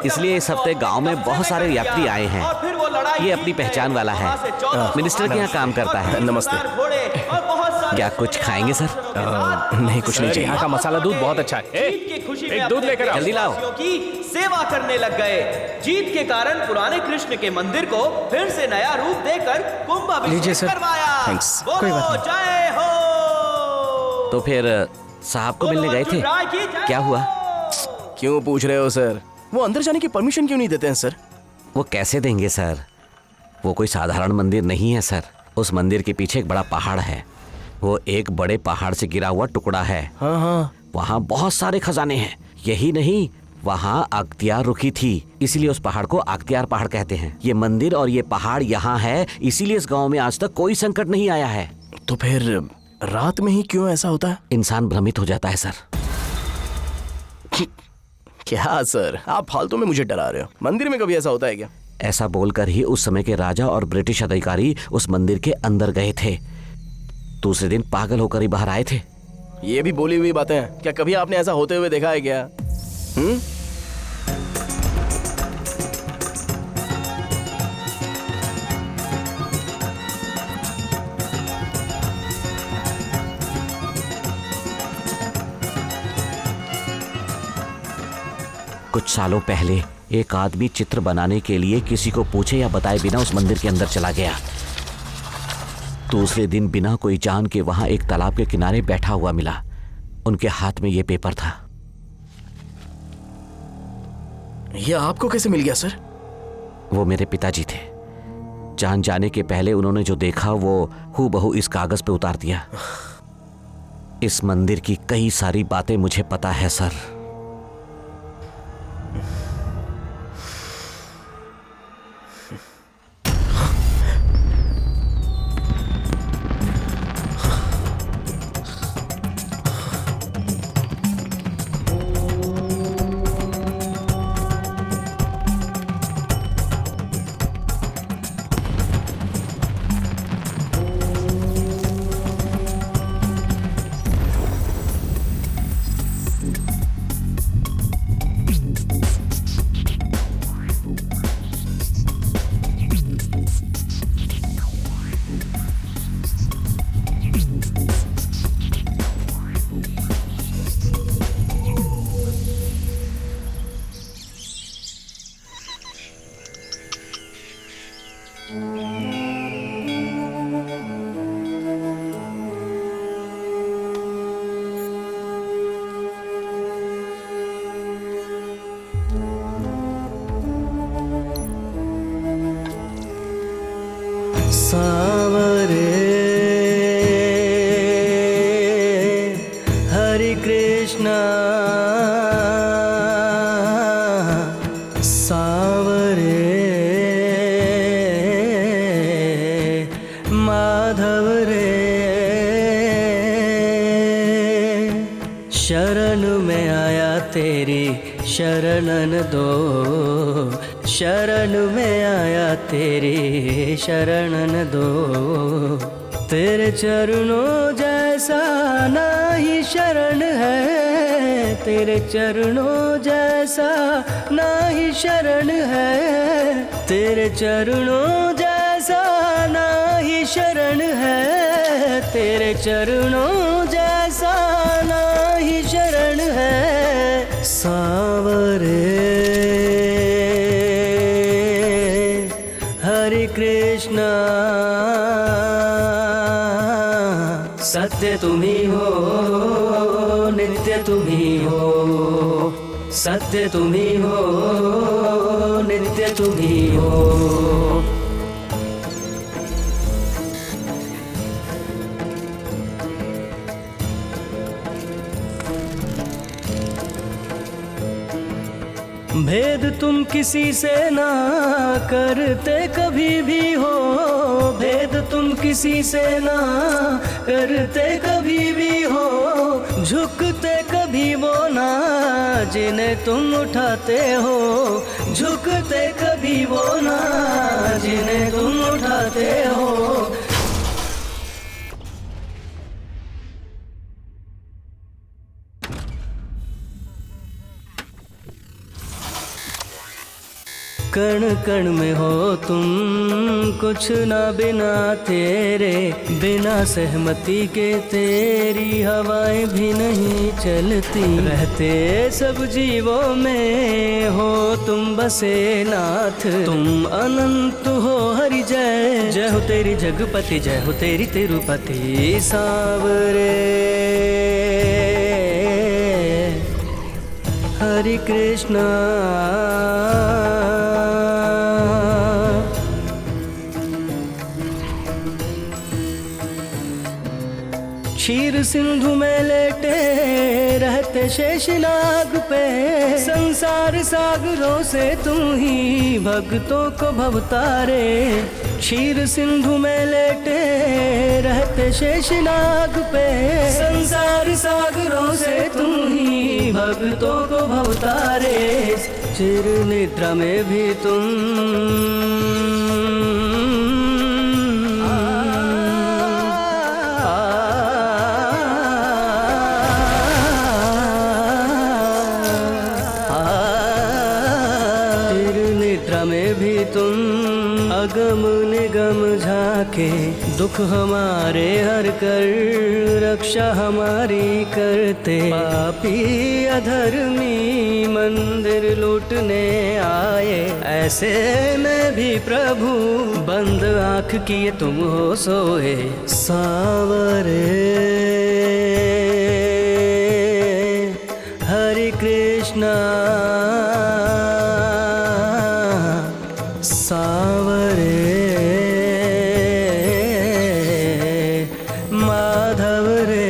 इसलिए इस हफ्ते गांव में बहुत सारे यात्री आए हैं। ये अपनी पहचान वाला है, मिनिस्टर के यहाँ काम करता है। नमस्ते। क्या कुछ खाएंगे सर? नहीं, कुछ नहीं चाहिए। यहाँ का मसाला दूध बहुत अच्छा है। एक दूध लेकर आओ। जल्दी लाओ। की सेवा करने लग गए। जीत के कारण पुराने कृष्ण के मंदिर को फिर से नया रूप देकर कुंभाभिषेक करवाया। कोई बात नहीं। जय हो। तो फिर साहब को मिलने गए थे, क्या हुआ? क्यों पूछ रहे हो सर? वो अंदर जाने की परमिशन क्यों नहीं देते हैं सर? वो कैसे देंगे सर? वो कोई साधारण मंदिर नहीं है सर। उस मंदिर के पीछे एक बड़ा पहाड़ है। वो एक बड़े पहाड़ से गिरा हुआ टुकड़ा है। हाँ। वहाँ बहुत सारे खजाने हैं। यही नहीं, वहाँ अख्तियार रुखी थी, इसीलिए उस पहाड़ को अख्तियार पहाड़ कहते हैं। ये मंदिर और ये पहाड़ यहाँ है, इसीलिए इस गांव में आज तक कोई संकट नहीं आया है। तो फिर रात में ही क्यों ऐसा होता है? इंसान भ्रमित हो जाता है सर। क्या सर, आप फालतू में मुझे डरा रहे हो? मंदिर में कभी ऐसा होता है क्या? ऐसा बोलकर ही उस समय के राजा और ब्रिटिश अधिकारी उस मंदिर के अंदर गए थे। दूसरे दिन पागल होकर ही बाहर आए थे। ये भी बोली हुई बातें हैं। क्या कभी आपने ऐसा होते हुए देखा है क्या? कुछ सालों पहले एक आदमी चित्र बनाने के लिए किसी को पूछे या बताए बिना उस मंदिर के अंदर चला गया। दूसरे दिन बिना कोई जान के वहां एक तालाब के किनारे बैठा हुआ मिला। उनके हाथ में यह पेपर था। यह आपको कैसे मिल गया सर? वो मेरे पिताजी थे। जान जाने के पहले उन्होंने जो देखा वो हूबहू इस कागज पे उतार दिया। इस मंदिर की कई सारी बातें मुझे पता है सर। सावरे हरे कृष्णा सावरे माधव रे शरण में आया तेरी शरणन दो, शरण में आया तेरी शरणन दो। तेरे चरणों जैसा नाही शरण है, तेरे चरणों जैसा नाही शरण है, तेरे चरणों जैसा नाही शरण है, तेरे चरणों जैसा नाही शरण है। सावरे हरे कृष्णा सत्य तुम्ही हो, नित्य तुम्ही हो, सत्य तुम्ही हो, नित्य तुम्ही हो। भेद तुम किसी से ना करते कभी भी हो, भेद तुम किसी से ना करते कभी भी हो, झुकते कभी वो ना जिन्हें तुम उठाते हो, झुकते कभी वो ना जिन्हें तुम उठाते हो। कण कण में हो तुम, कुछ ना बिना तेरे, बिना सहमति के तेरी हवाएं भी नहीं चलती। रहते सब जीवों में हो तुम बसे नाथ, तुम अनंत हो हरि जय, जय हो तेरी जगपति, जय हो तेरी तिरुपति। सावरे हरे कृष्णा क्षीर सिंधु में लेटे रहते शेषनाग पे, संसार सागरों से तुम ही भक्तों को भवतारे। क्षीर सिंधु में लेटे रहते शेषनाग पे, संसार सागरों से तुम ही भक्तों को भवतारे। चिर निद्रा में भी तुम आगम निगम झाके, दुख हमारे हर कर, रक्षा हमारी करते। पापी अधर्मी मंदिर लूटने आए, ऐसे में भी प्रभु बंद आंख किए तुम हो सोए। सावरे हरे कृष्णा, सावरे माधव रे,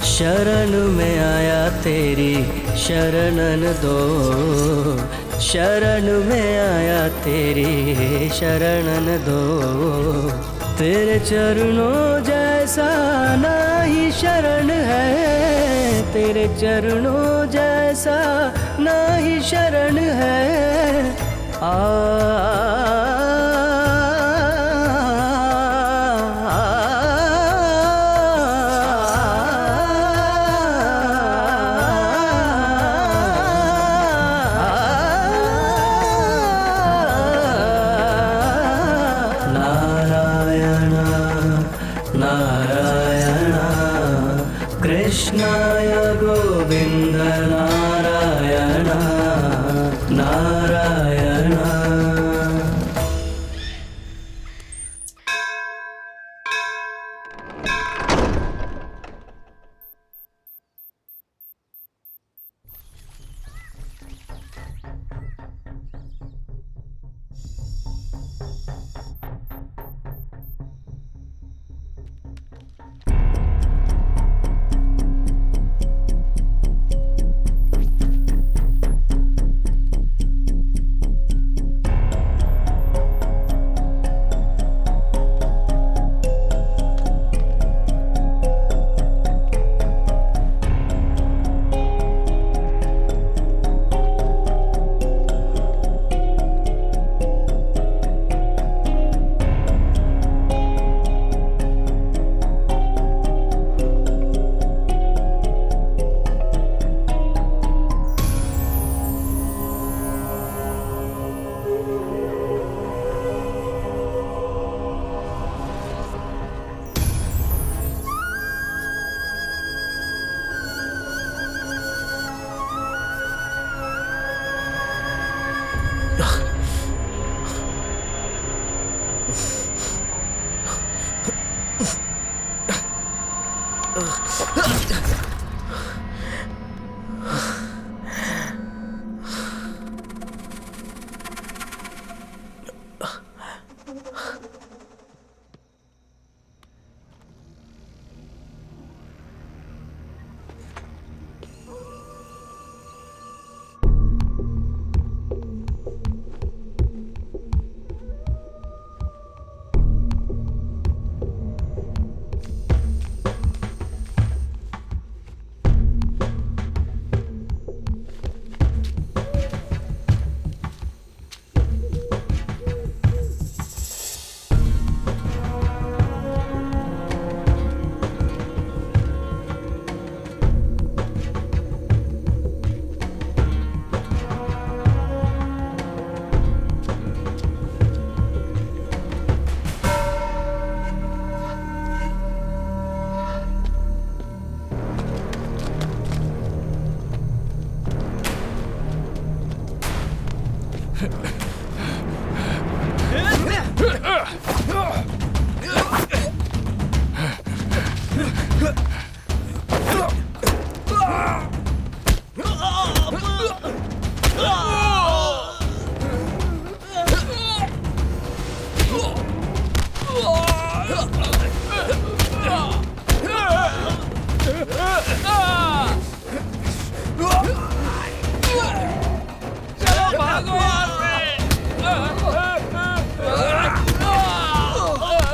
शरण में आया तेरी शरणन दो, शरण में आया तेरी शरणन दो। तेरे चरणों जैसा नहीं शरण है, तेरे चरणों जैसा नहीं शरण है। कृष्णाय गोविंद नारायण नारायण।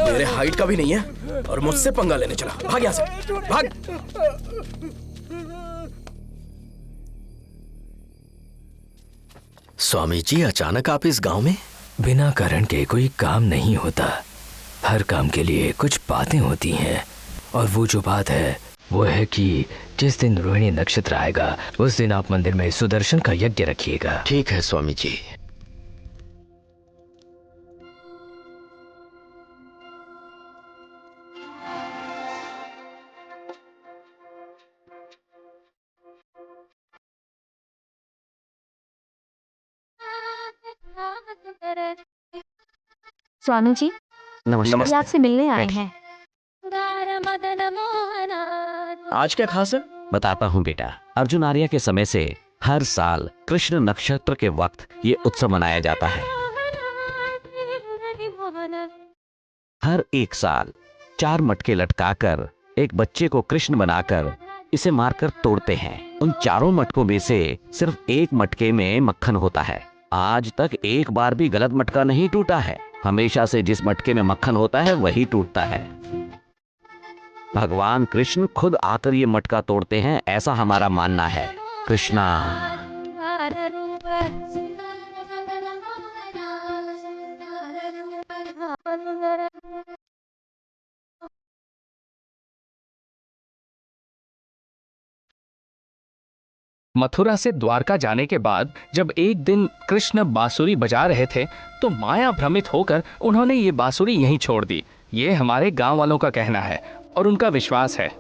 मेरे हाइट का भी नहीं है और मुझसे पंगा लेने चला। भाग यहाँ से, भाग। स्वामी जी, अचानक आप इस गांव में? बिना कारण के कोई काम नहीं होता। हर काम के लिए कुछ बातें होती हैं, और वो जो बात है वो है कि जिस दिन रोहिणी नक्षत्र आएगा उस दिन आप मंदिर में सुदर्शन का यज्ञ रखिएगा। ठीक है स्वामी जी। स्वामी जी नमस्कार। ये आपसे मिलने आए हैं। आज क्या खास है? बताता हूँ बेटा। अर्जुन आर्य के समय से हर साल कृष्ण नक्षत्र के वक्त ये उत्सव मनाया जाता है। हर एक साल 4 मटके लटकाकर एक बच्चे को कृष्ण बनाकर इसे मारकर तोड़ते हैं। उन चारों मटकों में से सिर्फ एक मटके में मक्खन होता है। आज तक एक बार भी गलत मटका नहीं टूटा है। हमेशा से जिस मटके में मक्खन होता है वही टूटता है। भगवान कृष्ण खुद आकर ये मटका तोड़ते हैं, ऐसा हमारा मानना है। कृष्णा। मथुरा से द्वारका जाने के बाद जब एक दिन कृष्ण बांसुरी बजा रहे थे तो माया भ्रमित होकर उन्होंने ये बांसुरी यहीं छोड़ दी। ये हमारे गांव वालों का कहना है और उनका विश्वास है।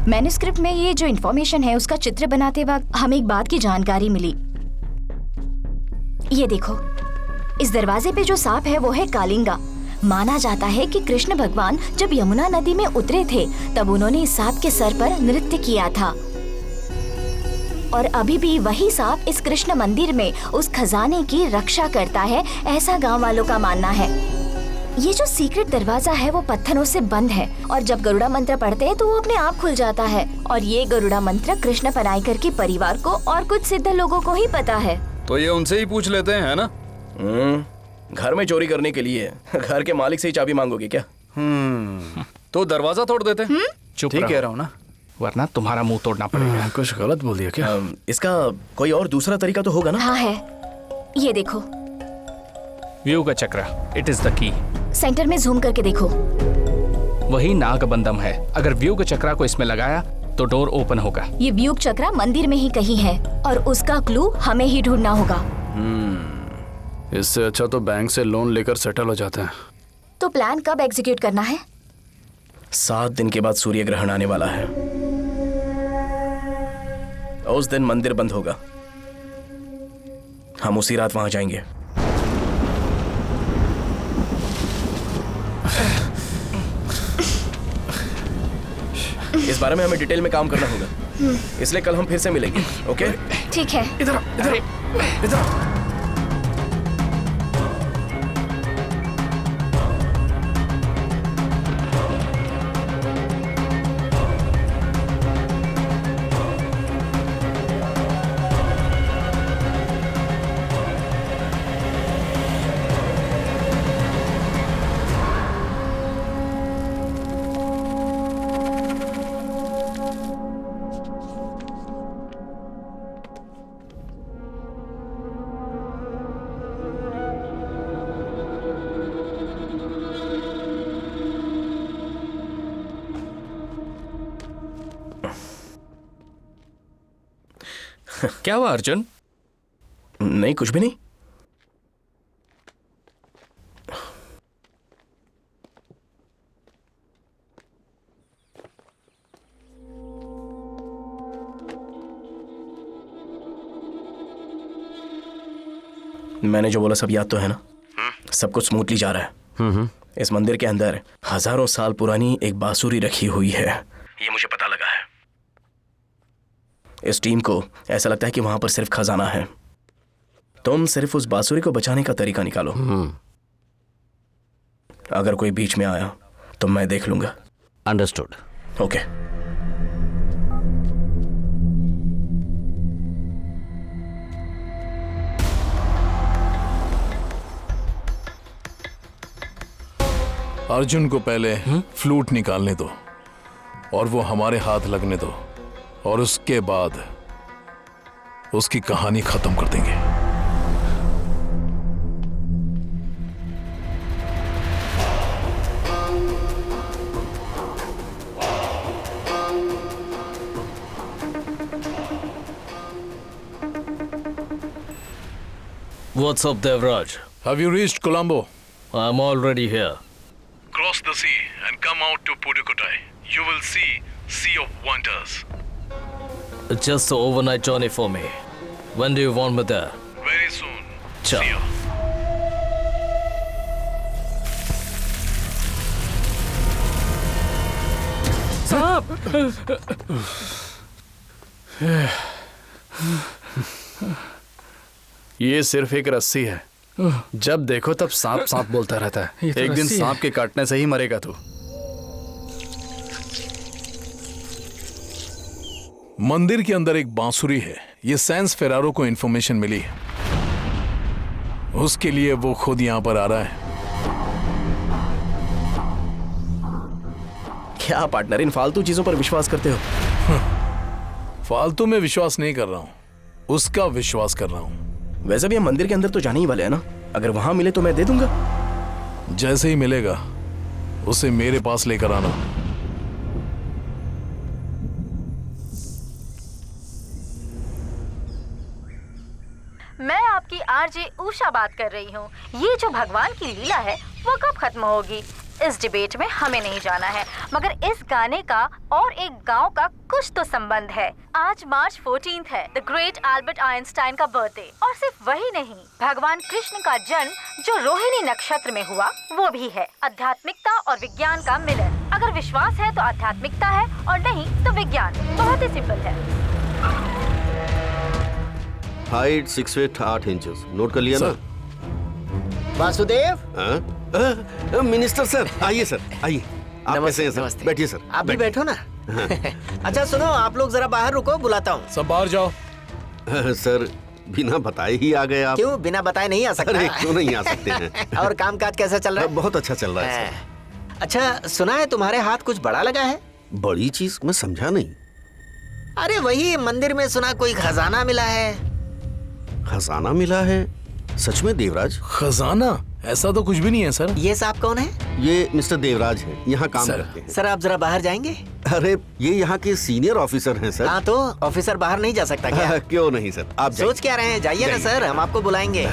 मैन्युस्क्रिप्ट में ये जो इन्फॉर्मेशन है उसका चित्र बनाते वक्त हमें एक बात की जानकारी मिली। ये देखो, इस दरवाजे पे जो सांप है वो है कालिंगा। माना जाता है कि कृष्ण भगवान जब यमुना नदी में उतरे थे तब उन्होंने इस सांप के सर पर नृत्य किया था और अभी भी वही सांप इस कृष्ण मंदिर में उस खजाने की रक्षा करता है, ऐसा गांव वालों का मानना है। ये जो सीक्रेट दरवाजा है वो पत्थरों से बंद है और जब गरुड़ा मंत्र पढ़ते हैं तो वो अपने आप खुल जाता है और ये गरुड़ा मंत्र कृष्ण पनाईकर के परिवार को और कुछ सिद्ध लोगों को ही पता है। तो ये उनसे ही पूछ लेते हैं, है ना? घर में चोरी करने के लिए घर के मालिक से ही चाबी मांगोगे क्या? तो दरवाजा तोड़ देते। चुप ठीक रहो। कह रहा हूँ ना, वरना तुम्हारा मुंह तोड़ना पड़ेगा। कुछ गलत बोल दिया क्या? इसका कोई और दूसरा तरीका तो होगा ना? हाँ है, ये देखो। व्यूग चक्र, it is the key. Centre में जूम करके देखो। वही नागबंधम है। अगर व्यूग चक्र को इसमें लगाया तो डोर ओपन होगा। ये व्यूग चक्र मंदिर में ही कहीं है और उसका क्लू हमें ही ढूंढना होगा। इससे अच्छा तो बैंक से लोन लेकर सेटल हो जाते हैं। तो प्लान कब एग्जीक्यूट करना है? 7 दिन के बाद सूर्य ग्रहण आने वाला है। उस दिन मंदिर बंद होगा। हम उसी रात वहां जाएंगे। इस बारे में हमें डिटेल में काम करना होगा, इसलिए कल हम फिर से मिलेंगे। ओके? ठीक है। इधर इधर इधर। क्या हुआ अर्जुन? नहीं, कुछ भी नहीं। मैंने जो बोला सब याद तो है ना? सब कुछ स्मूथली जा रहा है। इस मंदिर के अंदर हजारों साल पुरानी एक बांसुरी रखी हुई है, ये मुझे पता लगा है। इस टीम को ऐसा लगता है कि वहां पर सिर्फ खजाना है। तुम सिर्फ उस बांसुरी को बचाने का तरीका निकालो। अगर कोई बीच में आया तो मैं देख लूंगा। अंडरस्टूड। ओके। अर्जुन को पहले फ्लूट निकालने दो और वो हमारे हाथ लगने दो और उसके बाद उसकी कहानी खत्म कर देंगे। What's up, Devraj? Have you reached Colombo? I'm already here. Cross the sea and come out to Pudukkottai. You will see Sea of Wonders. It's just an overnight journey for me. When do you want me there? Very soon. Ciao. See ya. ये सिर्फ एक रस्सी है। जब देखो तब सांप सांप बोलता रहता है। एक दिन सांप के काटने से ही मरेगा तू। मंदिर के अंदर एक बांसुरी है। ये सैंस फेरारो को इन्फॉर्मेशन मिली है। उसके लिए वो खुद यहां पर आ रहा है। क्या पार्टनर, इन फालतू चीजों पर विश्वास करते हो? फालतू में विश्वास नहीं कर रहा हूं, उसका विश्वास कर रहा हूं। वैसे भी हम मंदिर के अंदर तो जाने ही वाले हैं ना। अगर वहां मिले तो मैं दे दूंगा। जैसे ही मिलेगा उसे मेरे पास लेकर आना। मैं आपकी आरजे उषा बात कर रही हूँ। ये जो भगवान की लीला है वो कब खत्म होगी, इस डिबेट में हमें नहीं जाना है, मगर इस गाने का और एक गांव का कुछ तो संबंध है। आज मार्च 14 है, द ग्रेट एल्बर्ट आइंस्टाइन का बर्थडे। और सिर्फ वही नहीं, भगवान कृष्ण का जन्म जो रोहिणी नक्षत्र में हुआ वो भी है। आध्यात्मिकता और विज्ञान का मिलन। अगर विश्वास है तो आध्यात्मिकता है और नहीं तो विज्ञान। बहुत ही सिंपल है। Height 6 feet 8 inches. नोट कर लिया ना? वासुदेव। मिनिस्टर सर, आइए सर, आइए। आप कैसे हैं सर? बैठिए सर। आप भी बैठो ना। अच्छा सुनो, आप लोग जरा बाहर रुको, बुलाता हूँ। सब बाहर जाओ। सर बिना बताए ही आ गए आप। क्यों बिना बताए नहीं आ सकता? अरे क्यों नहीं आ सकते हैं। और कामकाज कैसा चल रहा है? बहुत अच्छा चल रहा है सर। अच्छा सुना है तुम्हारे हाथ कुछ बड़ा लगा है? बड़ी चीज? मैं समझा नहीं। अरे वही मंदिर में सुना कोई खजाना मिला है। खजाना मिला है? सच में देवराज? खजाना? ऐसा तो कुछ भी नहीं है सर। ये साहब कौन है? ये मिस्टर देवराज हैं, यहाँ काम करते हैं। सर आप जरा बाहर जाएंगे? अरे ये यहाँ के सीनियर ऑफिसर हैं सर। हाँ तो ऑफिसर बाहर नहीं जा सकता क्या? क्यों नहीं सर, आप सोच क्या रहे हैं? जाइए ना सर, हम आपको बुलाएंगे।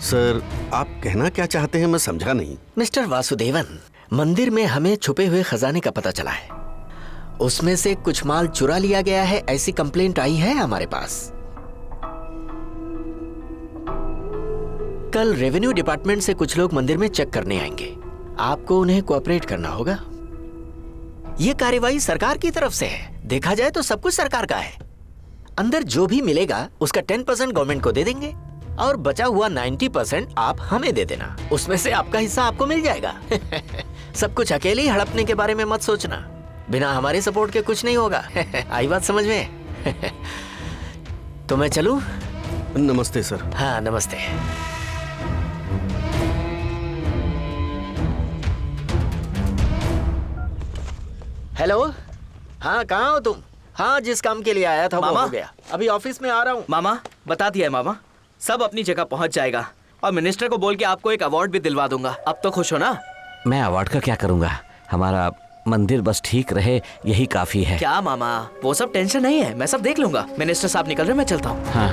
सर आप कहना क्या चाहते हैं, मैं समझा नहीं। मिस्टर वासुदेवन, मंदिर में हमें छुपे हुए खजाने का पता चला है। उसमें से कुछ माल चुरा लिया गया है, ऐसी कंप्लेंट आई है हमारे पास। कल रेवेन्यू डिपार्टमेंट से कुछ लोग मंदिर में चेक करने आएंगे। आपको उन्हें कोऑपरेट करना होगा। यह कार्यवाही सरकार की तरफ से है। देखा जाए तो सब कुछ सरकार का है। अंदर जो भी मिलेगा उसका 10% गवर्नमेंट को दे देंगे और बचा हुआ 90% आप हमें दे देना। उसमें से आपका हिस्सा आपको मिल जाएगा। सब कुछ अकेले ही हड़पने के बारे में मत सोचना। बिना हमारे सपोर्ट के कुछ नहीं होगा। आई बात समझ में? तो मैं चलूं? नमस्ते सर। हाँ नमस्ते। हेलो। हाँ कहाँ हो तुम? हाँ जिस काम के लिए आया था वो हो गया। अभी ऑफिस में आ रहा हूँ। मामा बता दिया है मामा, सब अपनी जगह पहुँच जाएगा। और मिनिस्टर को बोल के आपको एक अवार्ड भी दिलवा दूंगा। अब तो खुश हो ना? मैं अवार्ड का क्या करूंगा, हमारा मंदिर बस ठीक रहे यही काफी है। क्या मामा, वो सब टेंशन नहीं है, मैं सब देख लूंगा। मिनिस्टर साहब निकल रहे, मैं चलता हूँ। हाँ।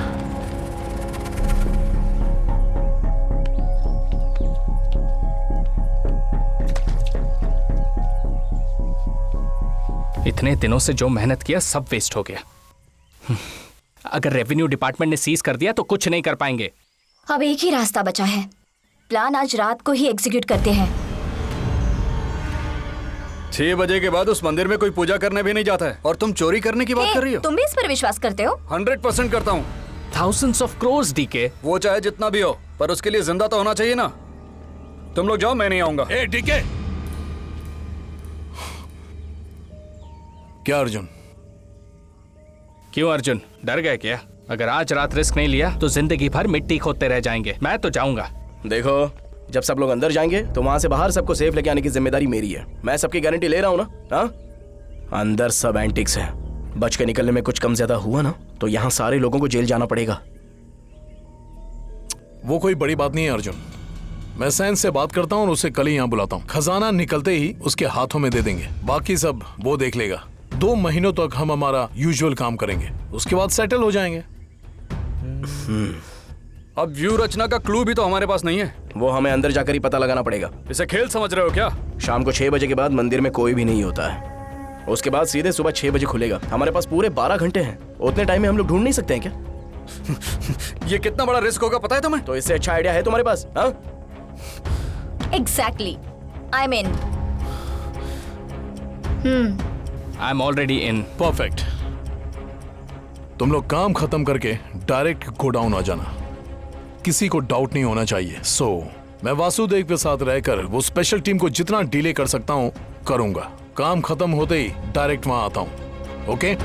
इतने दिनों से जो मेहनत किया सब वेस्ट हो गया। अगर रेवेन्यू डिपार्टमेंट ने सीज कर दिया तो कुछ नहीं कर पाएंगे। अब एक ही रास्ता बचा है। प्लान आज रात को ही एग्जीक्यूट करते हैं। 6 बजे के बाद उस मंदिर में कोई पूजा करने भी नहीं जाता है और तुम चोरी करने की बात कर रही हो? तुम भी इस पर विश्वास करते हो? 100% करता हूँ। Thousands of crores DK. वो चाहे जितना भी हो, पर उसके लिए जिंदा तो होना चाहिए ना। तुम लोग जाओ, मैं नहीं आऊंगा। डीके। क्या अर्जुन? क्यों अर्जुन, डर गए क्या? अगर आज रात रिस्क नहीं लिया तो जिंदगी भर मिट्टी खोदते रह जाएंगे। मैं तो जाऊंगा। देखो जब सब लोग अंदर जाएंगे तो वहां से बाहर सबको सेफ लेके आने की जिम्मेदारी मेरी है। मैं सबकी गारंटी ले रहा हूँ ना। हाँ, अंदर सब एंटिक्स है। बच के निकलने में कुछ कम ज्यादा हुआ ना तो यहाँ सारे लोगों को जेल जाना पड़ेगा। वो कोई बड़ी बात नहीं है अर्जुन। मैं सैन से बात करता हूँ और उसे कल ही यहाँ बुलाता हूँ। खजाना निकलते ही उसके हाथों में दे देंगे, बाकी सब वो देख लेगा। 2 महीनों तक हम हमारा यूजुअल काम करेंगे, उसके बाद सेटल हो जाएंगे। अब व्यू रचना का क्लू भी तो हमारे पास नहीं है। वो हमें अंदर जाकर ही पता लगाना पड़ेगा। इसे खेल समझ रहे हो क्या? शाम को 6 बजे के बाद मंदिर में कोई भी नहीं होता है। उसके बाद सीधे सुबह 6 बजे खुलेगा। हमारे पास पूरे 12 घंटे हैं। उतने टाइम में हम लोग ढूंढ नहीं सकते हैं क्या? ये कितना बड़ा रिस्क होगा पता है तुम्हें? तो इससे अच्छा आइडिया है तुम्हारे पास? हाँ? Exactly. I'm in. I'm already in. Perfect. तुम लोग काम खत्म करके डायरेक्ट गोडाउन आ जाना, किसी को डाउट नहीं होना चाहिए। मैं वासुदेव के साथ रहकर वो स्पेशल टीम को जितना डिले कर सकता हूँ करूंगा। काम खत्म होते ही डायरेक्ट वहां आता हूँ। Okay?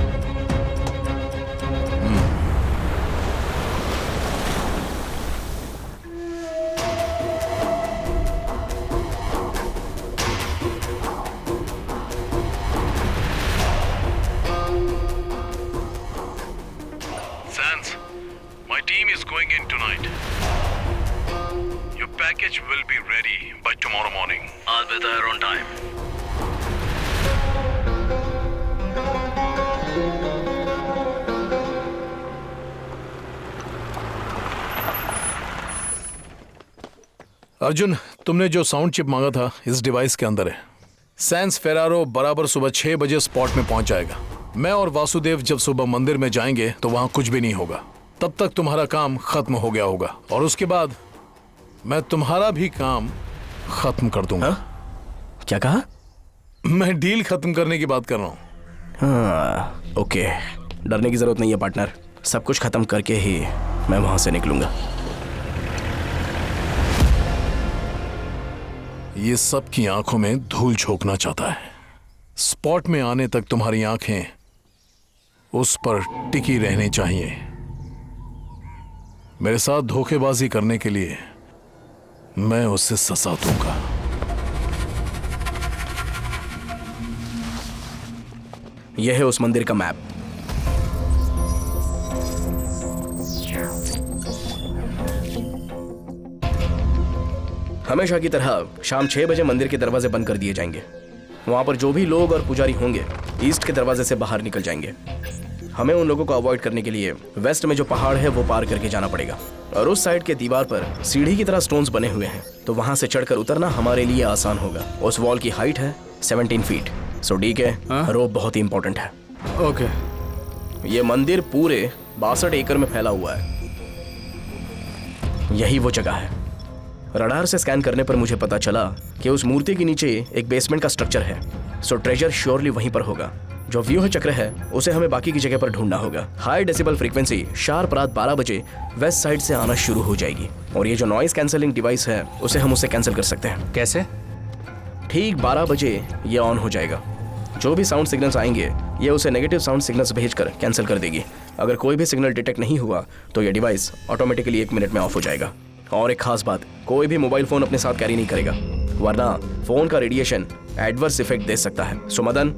Sans, my team is going in tonight. Your package will be ready by tomorrow morning. I'll be there on time. Arjun, तुमने जो साउंड चिप मांगा था इस डिवाइस के अंदर है। सैंस फेरारो बराबर सुबह 6 बजे स्पॉट में पहुंच जाएगा। मैं और वासुदेव जब सुबह मंदिर में जाएंगे तो वहां कुछ भी नहीं होगा। तब तक तुम्हारा काम खत्म हो गया होगा और उसके बाद मैं तुम्हारा भी काम खत्म कर दूंगा। क्या कहा? मैं डील खत्म करने की बात कर रहा हूँ। हाँ, ओके। डरने की जरूरत नहीं है पार्टनर। सब कुछ खत्म करके ही मैं वहां से निकलूंगा। ये सबकी आंखों में धूल झोंकना चाहता है। स्पॉट में आने तक तुम्हारी आंखें उस पर टिकी रहनी चाहिए। मेरे साथ धोखेबाजी करने के लिए मैं उसे सजा दूंगा। यह है उस मंदिर का मैप। हमेशा की तरह शाम 6 बजे मंदिर के दरवाजे बंद कर दिए जाएंगे। वहां पर जो भी लोग और पुजारी होंगे ईस्ट के दरवाजे से बाहर निकल जाएंगे। हमें उन लोगों को अवॉइड करने के लिए वेस्ट में जो पहाड़ है वो पार करके जाना पड़ेगा और उस साइड के दीवार पर सीढ़ी की तरह स्टोन्स बने हुए हैं, तो वहां से चढ़कर उतरना हमारे लिए आसान होगा। उस वॉल की हाइट है 17 फीट। सो डी के रोप बहुत ही इंपॉर्टेंट है। ओके। ये मंदिर पूरे 62 एकड़ में फैला हुआ है। यही वो जगह है। रडार से स्कैन करने पर मुझे पता चला कि उस मूर्ति के नीचे एक बेसमेंट का स्ट्रक्चर है। सो ट्रेजर श्योरली वहीं पर होगा। जो व्यूह चक्र है उसे हमें बाकी की जगह पर ढूंढना होगा। हाई डेसिबल फ्रीक्वेंसी शार्प रात 12 बजे वेस्ट साइड से आना शुरू हो जाएगी और ये जो नॉइस कैंसलिंग डिवाइस है उसे हम उसे कैंसिल कर सकते हैं। कैसे? ठीक 12 बजे ये ऑन हो जाएगा। जो भी साउंड सिग्नल्स आएंगे ये उसे नेगेटिव साउंड सिग्नल्स भेजकर कैंसिल कर देगी। अगर कोई भी सिग्नल डिटेक्ट नहीं हुआ तो ये डिवाइस ऑटोमेटिकली 1 मिनट में ऑफ हो जाएगा। और एक खास बात, कोई भी मोबाइल फोन अपने साथ कैरी नहीं करेगा वरना फोन का रेडिएशन एडवर्स इफेक्ट दे सकता है। सो मदन,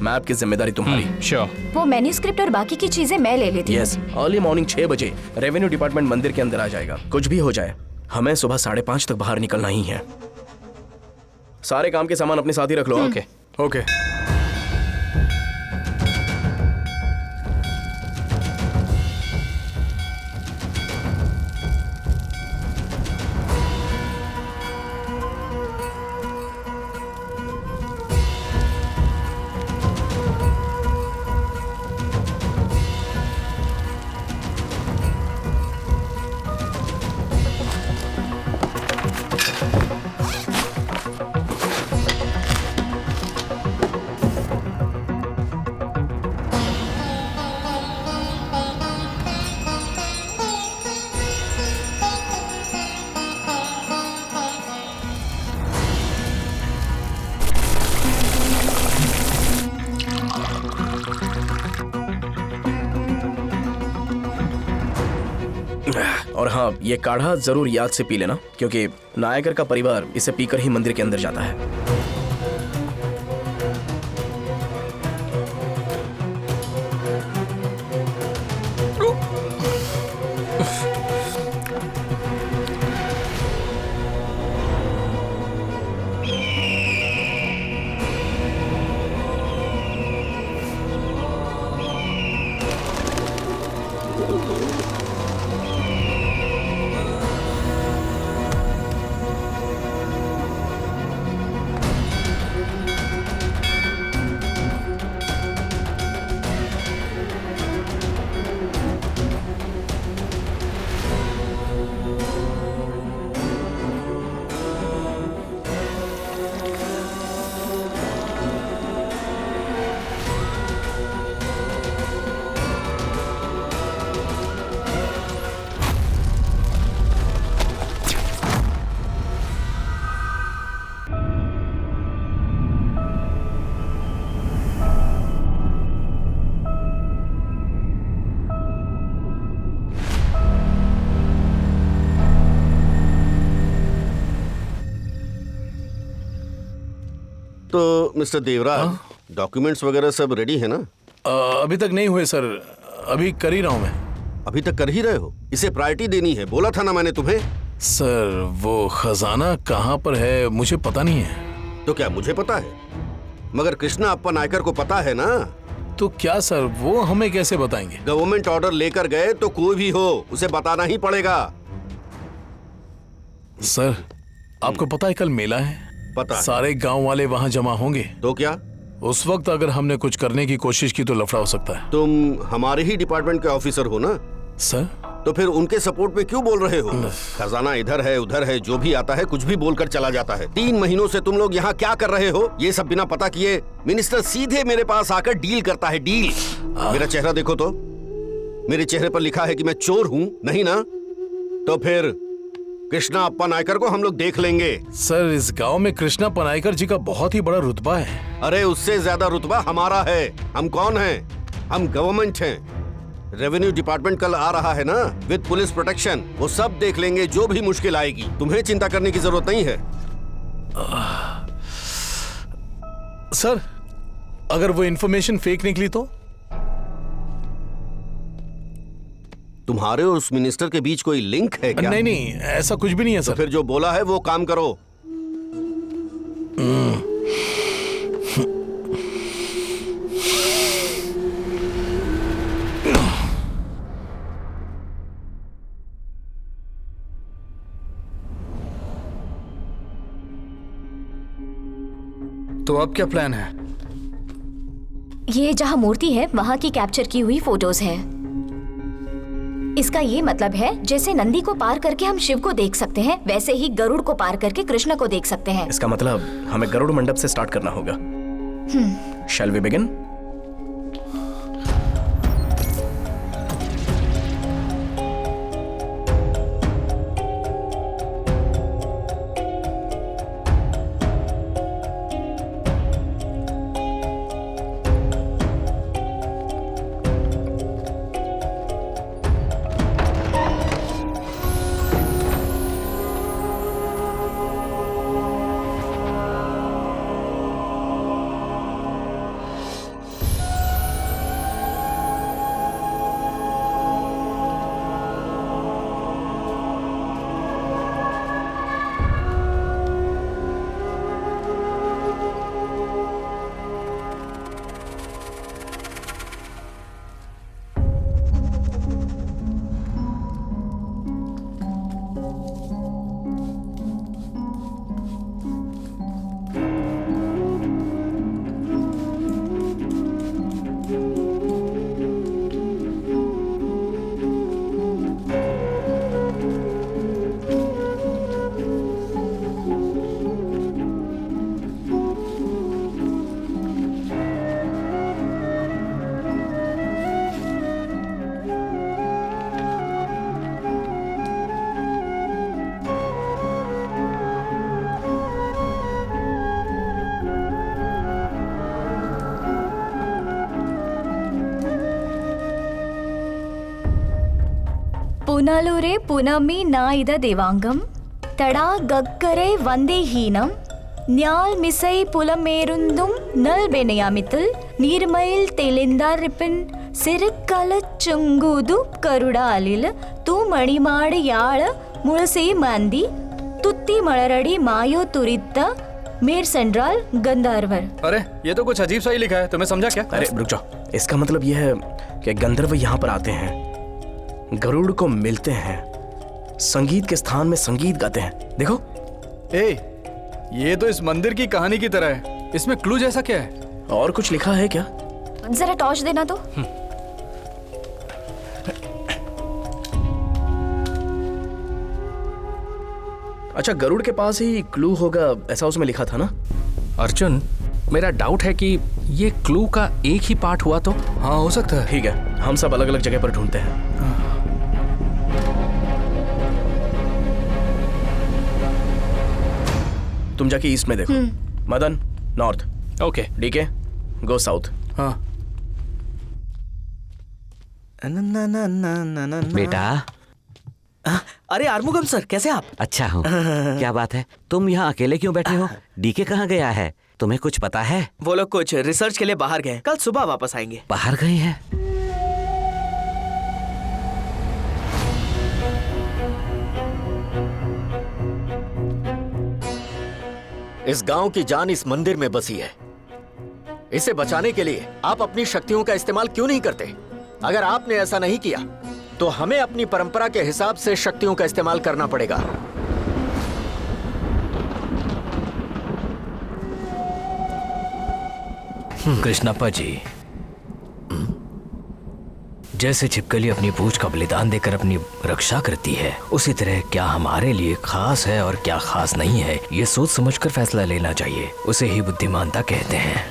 मैप की जिम्मेदारी तुम्हारी। श्योर। वो मैन्यूस्क्रिप्ट और बाकी की चीजें मैं ले लेती हूँ। यस, अर्ली मॉर्निंग 6 बजे रेवेन्यू डिपार्टमेंट मंदिर के अंदर आ जाएगा। कुछ भी हो जाए हमें सुबह 5:30 तक बाहर निकलना ही है। सारे काम के सामान अपने साथ ही रख लो। Okay okay. और हाँ, ये काढ़ा जरूर याद से पी लेना, क्योंकि नायकर का परिवार इसे पीकर ही मंदिर के अंदर जाता है। तो मिस्टर देवराज, डॉक्यूमेंट्स वगैरह सब रेडी है ना? अभी तक नहीं हुए सर, अभी कर ही रहा हूँ मैं। अभी तक कर ही रहे हो? इसे प्रायोरिटी देनी है, बोला था ना मैंने तुम्हें। सर वो खजाना कहाँ पर है मुझे पता नहीं है। तो क्या मुझे पता है? मगर कृष्णा अप्पा नायकर को पता है ना। तो क्या सर, वो हमें कैसे बताएंगे? गवर्नमेंट ऑर्डर लेकर गए तो कोई भी हो उसे बताना ही पड़ेगा। सर आपको पता है कल मेला है? पता है। सारे गांव वाले वहां जमा होंगे। तो क्या उस वक्त अगर हमने कुछ करने की कोशिश की तो लफड़ा हो सकता है। तुम हमारे ही डिपार्टमेंट के ऑफिसर हो ना सर? तो फिर उनके सपोर्ट में क्यों बोल रहे हो? खजाना इधर है उधर है, जो भी आता है कुछ भी बोलकर चला जाता है। 3 महीनों से तुम लोग यहाँ क्या कर रहे हो ये सब बिना पता किए? मिनिस्टर सीधे मेरे पास आकर डील करता है, डील। मेरा चेहरा देखो तो, मेरे चेहरे पर लिखा है कि मैं चोर हूँ, नहीं ना? तो फिर कृष्णा अप्पा नायकर को हम लोग देख लेंगे। सर इस गांव में कृष्णा पनायकर जी का बहुत ही बड़ा रुतबा है। अरे उससे ज्यादा रुतबा हमारा है। हम कौन हैं? हम गवर्नमेंट हैं। रेवेन्यू डिपार्टमेंट कल आ रहा है ना, विद पुलिस प्रोटेक्शन। वो सब देख लेंगे जो भी मुश्किल आएगी। तुम्हें चिंता करने की जरूरत नहीं है। सर अगर वो इंफॉर्मेशन फेक निकली तो? तुम्हारे और उस मिनिस्टर के बीच कोई लिंक है क्या? नहीं नहीं, ऐसा कुछ भी नहीं है सर। तो फिर जो बोला है वो काम करो। तो अब क्या प्लान है? ये जहाँ मूर्ति है वहाँ की कैप्चर की हुई फोटोज है। इसका ये मतलब है जैसे नंदी को पार करके हम शिव को देख सकते हैं, वैसे ही गरुड़ को पार करके कृष्ण को देख सकते हैं। इसका मतलब हमें गरुड़ मंडप से स्टार्ट करना होगा। Shall we begin? पुनलुरे पुनमी नाइद देवांगम तड़ा गग्गरे वंदे हीनम न्याल मिसई पुलमेरुंदुम नल बेनयामितल नीरमैल तेलिंदारिपिन सिरकल चुंगुदु करुड़ालिल तू मणिमाड़ याळ मुळसे मांदी तुत्ती मळरड़ी मायो तुरित्ता मेर सेंट्रल गंधर्वर। अरे ये तो कुछ अजीब सा ही लिखा है, तुम्हें समझा क्या? अरे रुक जाओ, इसका मतलब यह है कि गंधर्व यहाँ पर आते हैं, गरुड़ को मिलते हैं, संगीत के स्थान में संगीत गाते हैं। देखो ये तो इस मंदिर की कहानी की तरह है, इसमें क्लू जैसा क्या है? और कुछ लिखा है क्या? जरा टॉर्च देना तो। अच्छा, गरुड़ के पास ही क्लू होगा ऐसा उसमें लिखा था ना? अर्जुन, मेरा डाउट है कि ये क्लू का एक ही पार्ट हुआ तो? हाँ हो सकता है। ठीक है, हम सब अलग अलग जगह पर ढूंढते हैं। तुम जाके ईस्ट में देखो, Madan north, okay, DK go south. हाँ। बेटा। अरे आर्मुगम सर, कैसे आप? अच्छा हूँ। क्या बात है, तुम यहाँ अकेले क्यों बैठे हो? डीके कहाँ गया है, तुम्हें कुछ पता है? वो लोग कुछ रिसर्च के लिए बाहर गए, कल सुबह वापस आएंगे। बाहर गए हैं? इस गांव की जान इस मंदिर में बसी है। इसे बचाने के लिए आप अपनी शक्तियों का इस्तेमाल क्यों नहीं करते? अगर आपने ऐसा नहीं किया तो हमें अपनी परंपरा के हिसाब से शक्तियों का इस्तेमाल करना पड़ेगा। कृष्णप्पा जी, जैसे छिपकली अपनी पूंछ का बलिदान देकर अपनी रक्षा करती है, उसी तरह क्या हमारे लिए खास है और क्या खास नहीं है, ये सोच समझकर फैसला लेना चाहिए। उसे ही बुद्धिमानता कहते हैं।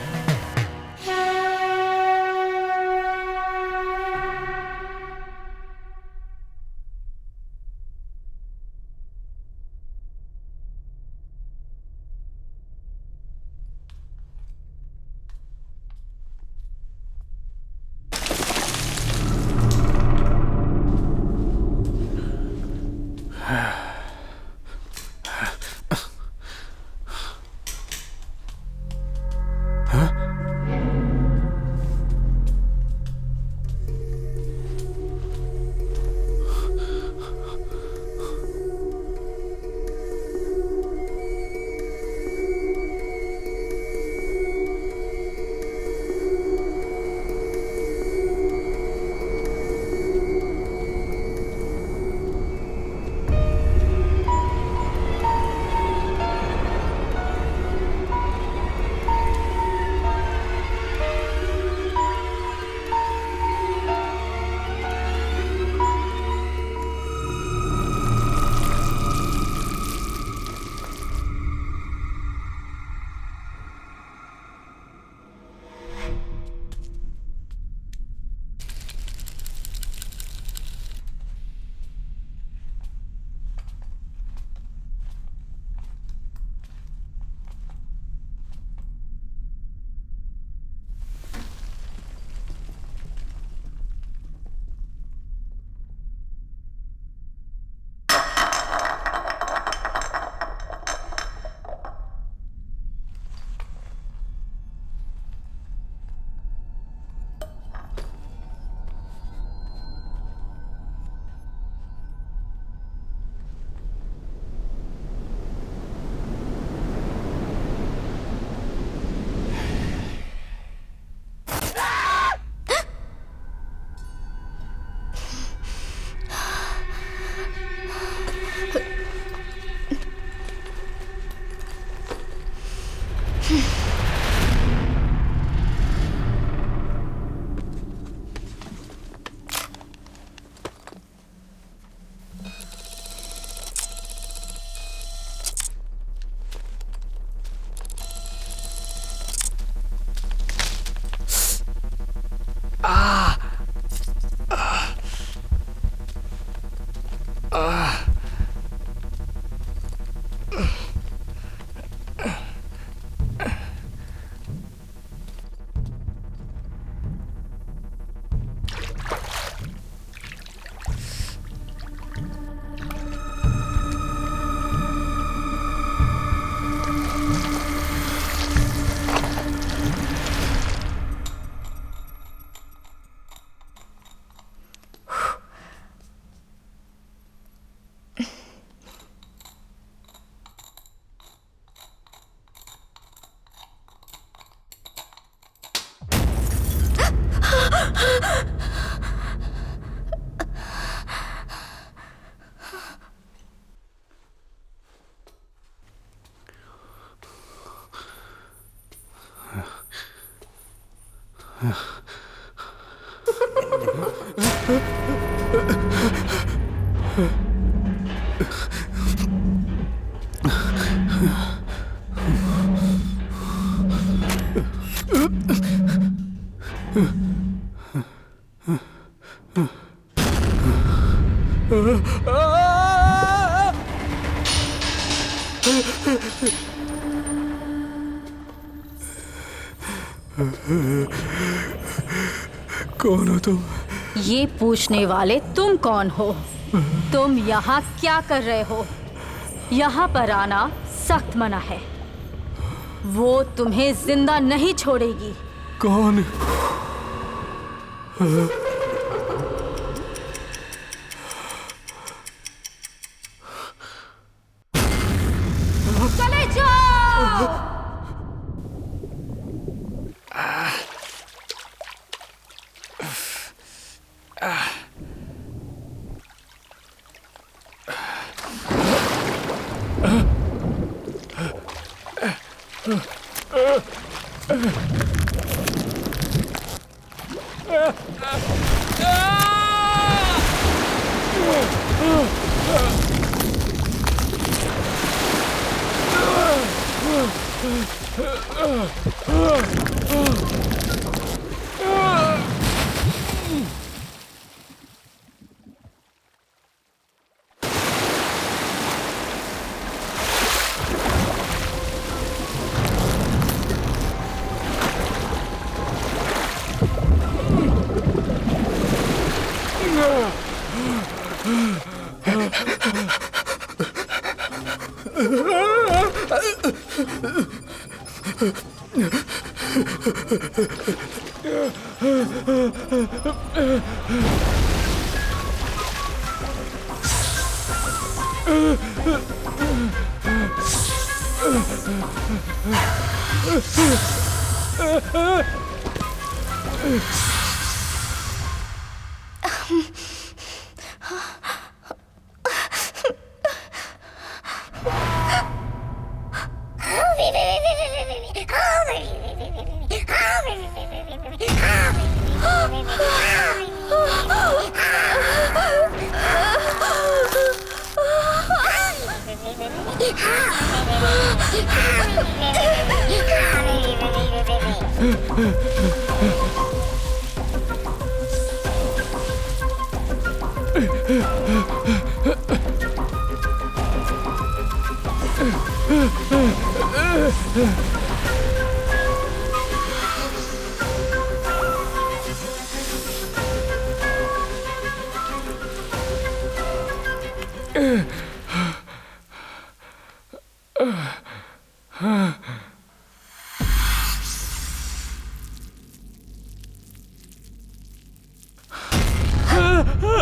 कौन हो तुम? ये पूछने वाले तुम कौन हो? तुम यहाँ क्या कर रहे हो? यहाँ पर आना सख्त मना है। वो तुम्हें जिंदा नहीं छोड़ेगी। कौन? चले जाओ।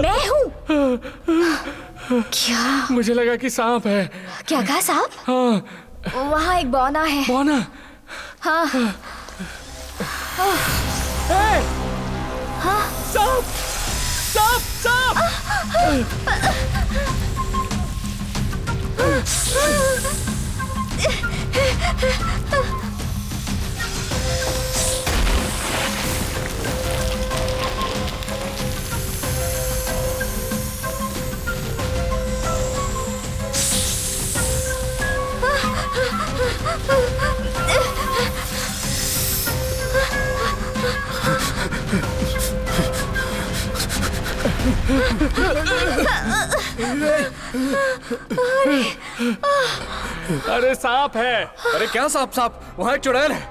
मैं हूँ। क्या? मुझे लगा कि सांप है। क्या कहा? सांप? हाँ। वहाँ एक बौना है। बौना? हाँ। हाँ। सांप! सांप! सांप! अरे सांप है। अरे क्या सांप? सांप वहाँ एक चुड़ैल है।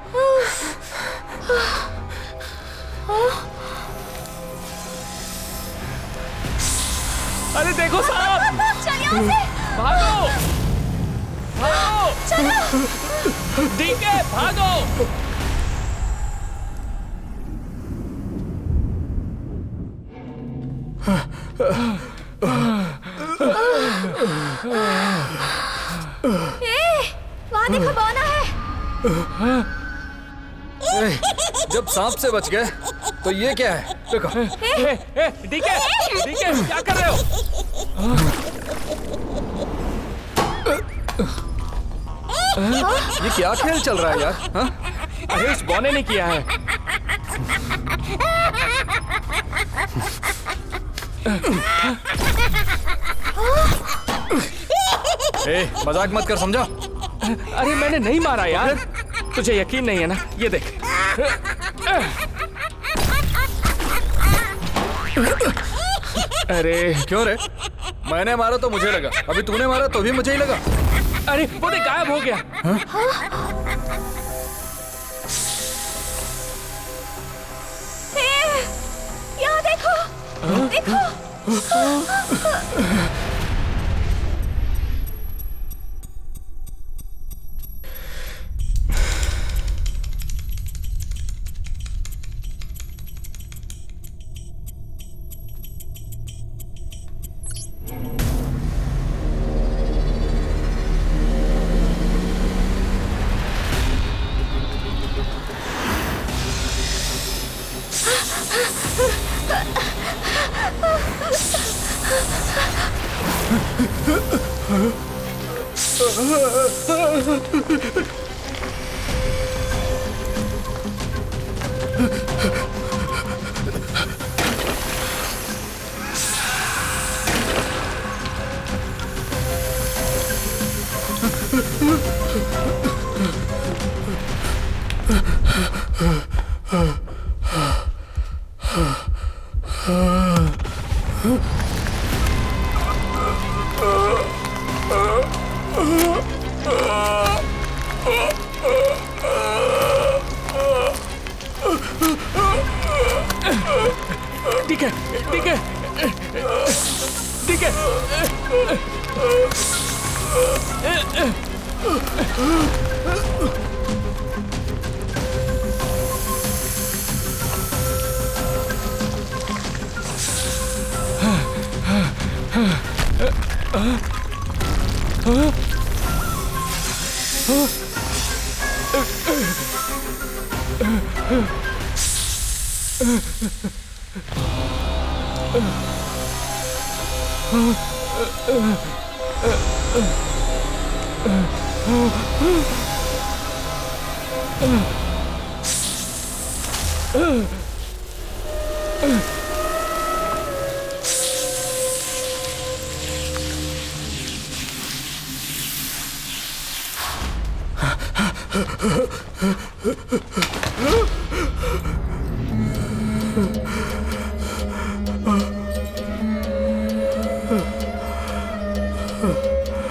अरे देखो सांप! चल यहाँ से! भागो! भागो! चलो! डीके भागो! वहाँ देखो बौना है। जब सांप से बच गए तो ये क्या है? देखो। डीके! डीके क्या कर रहे हो? ये क्या खेल चल रहा है यार? हाँ? अरे इस बौने ने किया है। मजाक मत कर, समझा? अरे मैंने नहीं मारा यार, तुझे यकीन नहीं है ना? ये देख। अरे क्यों रे? मैंने मारा तो मुझे लगा, अभी तूने मारा तो भी मुझे ही लगा। अरे वो देख, गायब हो गया। यहाँ देखो, देखो। ठीक है, ठीक है, ठीक है।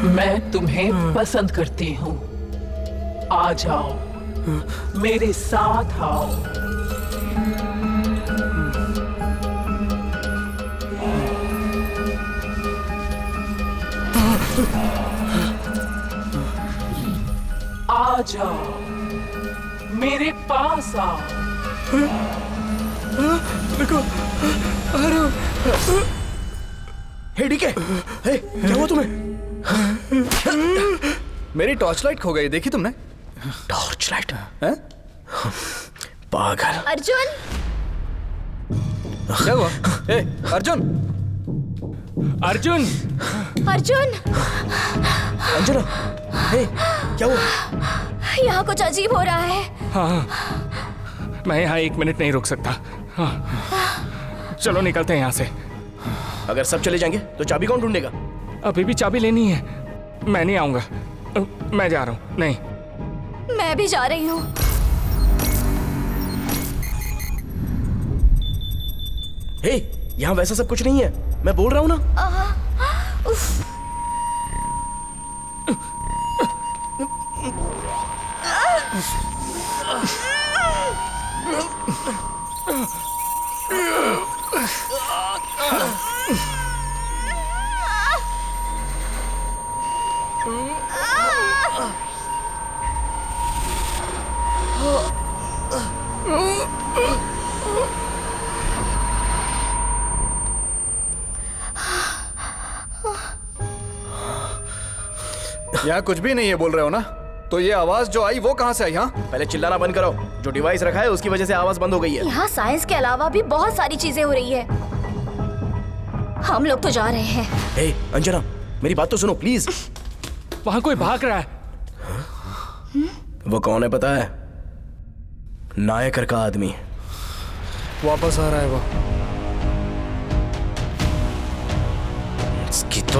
मैं तुम्हें पसंद करती हूँ, आ जाओ, मेरे साथ आओ। आ जाओ, मेरे पास आओ। देखो, आ रहा हूँ। हे डीके, हे क्या हुआ तुम्हें? मेरी टॉर्च लाइट खो गई, देखी तुमने? Torch light? पागल। अर्जुन, क्या हुआ? ए, अर्जुन! अर्जुन! अर्जुन! अंजना, हे क्या हुआ? यहाँ कुछ अजीब हो रहा है। हाँ, मैं यहाँ 1 मिनट नहीं रुक सकता। हाँ, चलो निकलते हैं यहाँ से। अगर सब चले जाएंगे तो चाबी कौन ढूंढेगा? अभी भी चाबी लेनी है। मैं नहीं आऊंगा, मैं जा रहा हूँ। नहीं, मैं भी जा रही हूँ। हे, यहाँ वैसा सब कुछ नहीं है, मैं बोल रहा हूँ ना। उफ। यहाँ कुछ भी नहीं है बोल रहे हो ना? तो ये आवाज जो आई वो कहाँ से आई? यहाँ पहले चिल्लाना बंद करो। जो डिवाइस रखा है उसकी वजह से आवाज बंद हो गई है। यहाँ साइंस के अलावा भी बहुत सारी चीजें हो रही है। हम लोग तो जा रहे हैं। हे अंजना, मेरी बात तो सुनो प्लीज। वहाँ कोई भाग रहा है। वो कौन है पता है? नायकर का आदमी। वापस आ रहा है वो। तो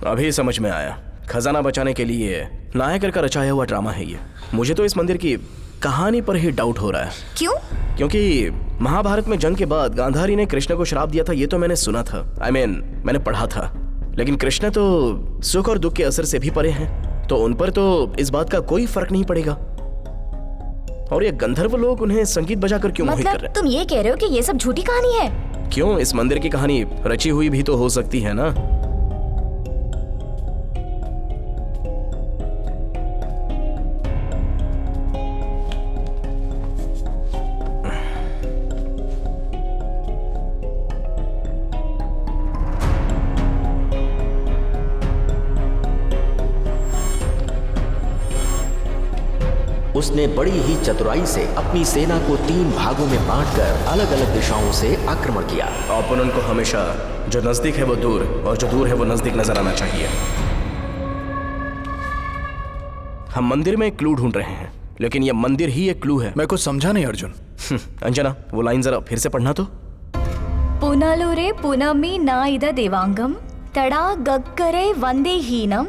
अभी समझ में आया, खजाना बचाने के लिए नायकर का रचाया हुआ ड्रामा है ये। मुझे तो इस मंदिर की कहानी पर ही डाउट हो रहा है। क्यों? क्योंकि महाभारत में जंग के बाद गांधारी ने कृष्ण को श्राप दिया था, ये तो मैंने सुना था। मैंने पढ़ा था। लेकिन कृष्ण तो सुख और दुख के असर से भी परे हैं, तो उन पर तो इस बात का कोई फर्क नहीं पड़ेगा। और ये गंधर्व लोग उन्हें संगीत बजाकर क्यों मोहित कर रहे हैं? तुम ये कह रहे हो कि ये सब झूठी कहानी है? क्यों, इस मंदिर की कहानी रची हुई भी तो हो सकती है ना। उसने बड़ी ही चतुराई से अपनी सेना को 3 भागों में बांटकर अलग अलग दिशाओं से आक्रमण किया। ओपोनेंट को हमेशा जो नजदीक है वो दूर और जो दूर है वो नजदीक नजर आना चाहिए। हम मंदिर में एक क्लू ढूंढ रहे हैं, लेकिन ये मंदिर ही एक क्लू है। मैं कुछ समझा नहीं अर्जुन। अंजना, वो लाइन जरा फिर से पढ़ना तो। पुनालुरे पुनमी नाइद देवांगम तड़ा गग्गरे वंदे हीनम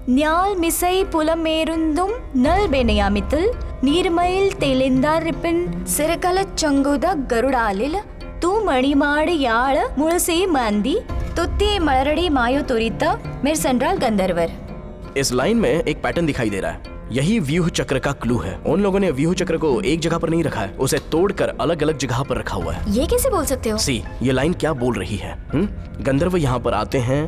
न्याल मिसई पुलमेरुंदुम नल बेनयामितल नीरमैल तेलिंदा रिपिन सिरकल चंगुद गरुड़ालिल तू मणिमाड़ याड़ मुळसी मांदी तुत्ती मरड़ी मायो तुरिता मेर संड्राल गंधर्वर। इस लाइन में एक पैटर्न दिखाई दे रहा है। यही व्यूह चक्र का क्लू है। उन लोगों ने व्यूह चक्र को एक जगह पर नहीं रखा है, उसे तोड़कर अलग अलग जगह पर रखा हुआ है। ये कैसे बोल सकते हो? सी, ये लाइन क्या बोल रही है? गंधर्व यहाँ पर आते हैं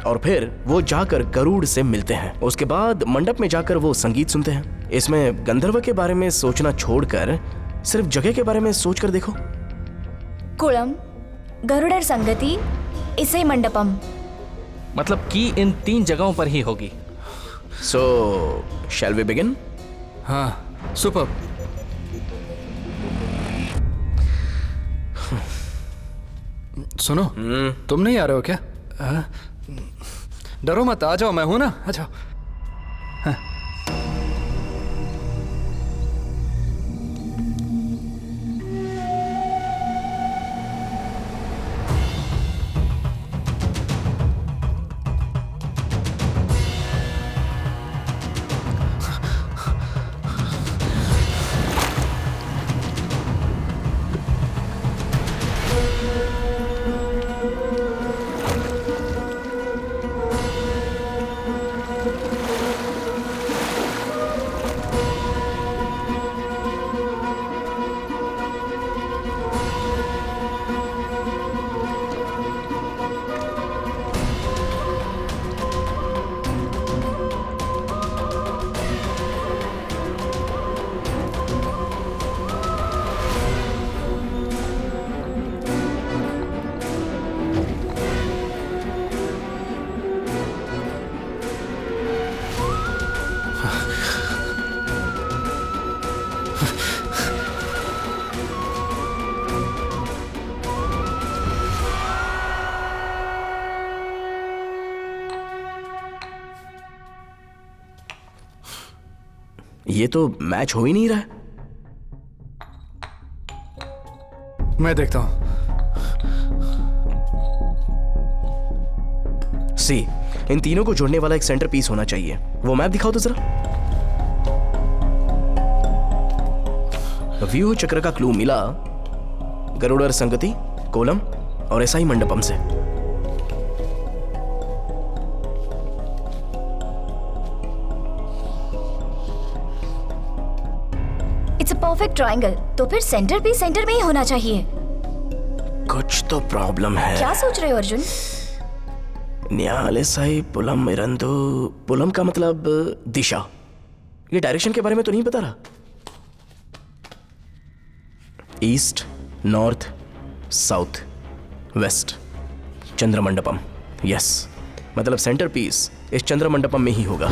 और फिर वो जाकर गरुड़ से मिलते हैं। उसके बाद मंडप में जाकर वो संगीत सुनते हैं। इसमें गंधर्व के बारे में सोचना छोड़कर सिर्फ जगह के बारे में सोचकर देखो। कुलम, गरुड़र संगति, इसे मंडपम। मतलब कि इन 3 जगहों पर ही होगी। So, shall we begin? हाँ, सुपर। सुनो, तुम नहीं आ रहे हो क्या? डरो मत, आ जाओ, मैं हूं ना, आ जाओ। हाँ। ये तो मैच हो ही नहीं रहा है। मैं देखता हूं। सी, इन तीनों को जोड़ने वाला एक सेंटर पीस होना चाहिए। वो मैप दिखाओ तो जरा। व्यूह चक्र का क्लू मिला गरुड़र संगति, कोलम और एसआई मंडपम से। इट्स अ परफेक्ट ट्रायंगल, तो फिर सेंटर भी सेंटर में ही होना चाहिए। कुछ तो प्रॉब्लम है। क्या सोच रहे हो अर्जुन? न्याल एसआई पुलम इरंदु। पुलम का मतलब दिशा। ये डायरेक्शन के बारे में तो नहीं बता रहा। East, north, south, west, Chandramandapam. Yes, मतलब सेंटर पीस इस चंद्रमंडपम में ही होगा।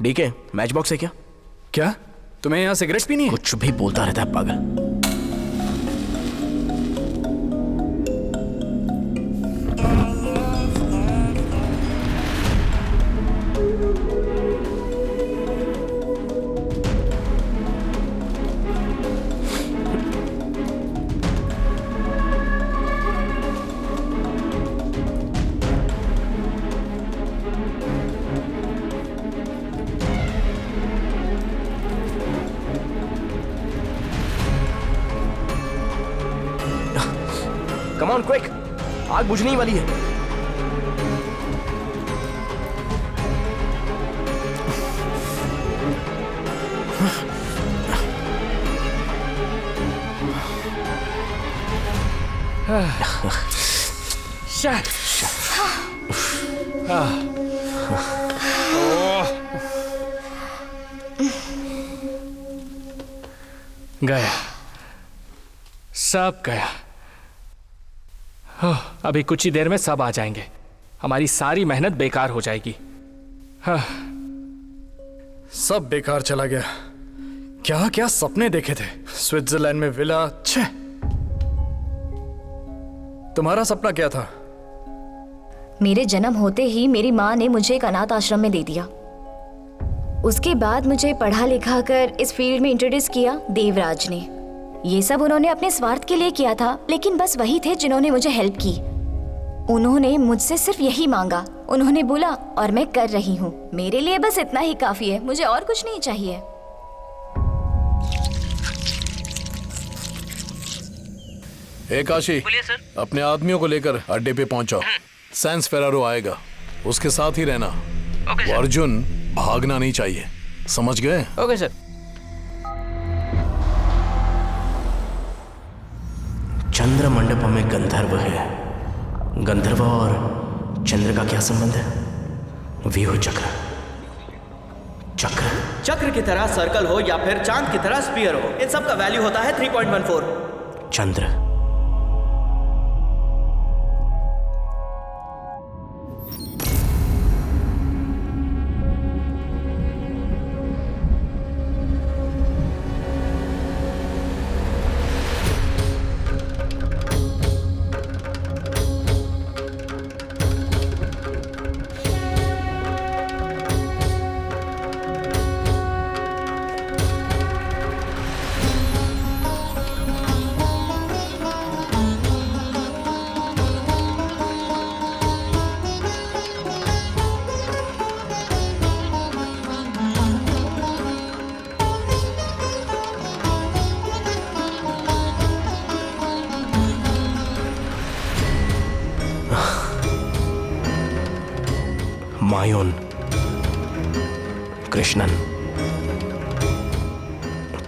डीके, मैच बॉक्स है क्या? क्या तुम्हें यहाँ सिगरेट पीनी है? कुछ भी बोलता रहता है पागल। कम ऑन क्विक, आग बुझने ही वाली है। गया, सब गया। अभी कुछ ही देर में सब आ जाएंगे, हमारी सारी मेहनत बेकार हो जाएगी। सब बेकार चला गया। क्या क्या सपने देखे थे, स्विट्जरलैंड में विला। छे, तुम्हारा सपना क्या था? मेरे जन्म होते ही मेरी माँ ने मुझे एक अनाथ आश्रम में दे दिया। उसके बाद मुझे पढ़ा लिखा कर इस फील्ड में इंट्रोड्यूस किया देवराज ने। ये सब उन्होंने अपने स्वार्थ के लिए किया था, लेकिन बस वही थे जिन्होंने मुझे हेल्प की। उन्होंने मुझसे सिर्फ यही मांगा, उन्होंने बोला और मैं कर रही हूँ। मेरे लिए बस इतना ही काफी है, मुझे और कुछ नहीं चाहिए। काशी, अपने आदमियों को लेकर अड्डे पे पहुंचो। सैंस फेरारो आएगा, उसके साथ ही रहना। वो अर्जुन भागना नहीं चाहिए, समझ गए? Okay sir. चंद्र मंडपम में गंधर्व है। गंधर्व और चंद्र का क्या संबंध है? व्यूह चक्र। चक्र चक्र की तरह सर्कल हो या फिर चांद की तरह स्फीयर हो, इन सब का वैल्यू होता है 3.14। चंद्र मायोन, कृष्णन,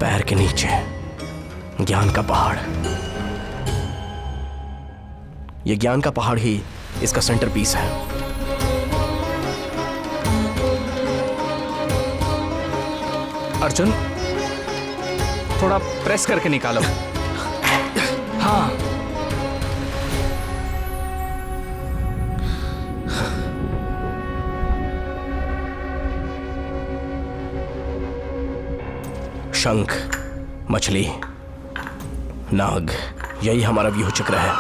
पैर के नीचे ज्ञान का पहाड़। ये ज्ञान का पहाड़ ही इसका सेंटर पीस है। अर्जुन, थोड़ा प्रेस करके निकालो। हाँ, शंख, मछली, नाग, यही हमारा व्यूह चक्र है।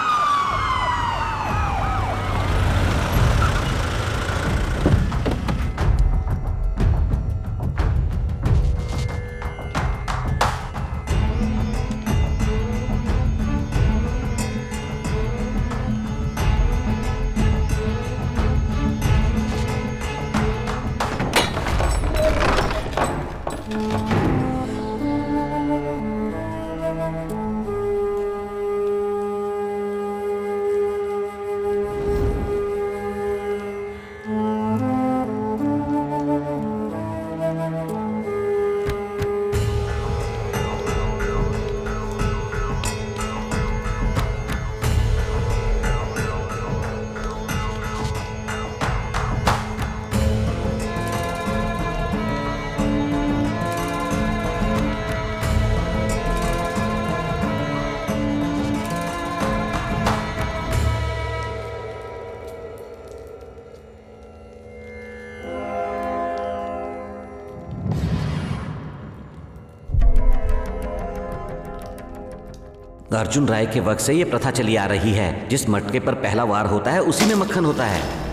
अर्जुन राय के वक्त से ये प्रथा चली आ रही है। जिस मटके पर पहला वार होता है उसी में मक्खन होता है।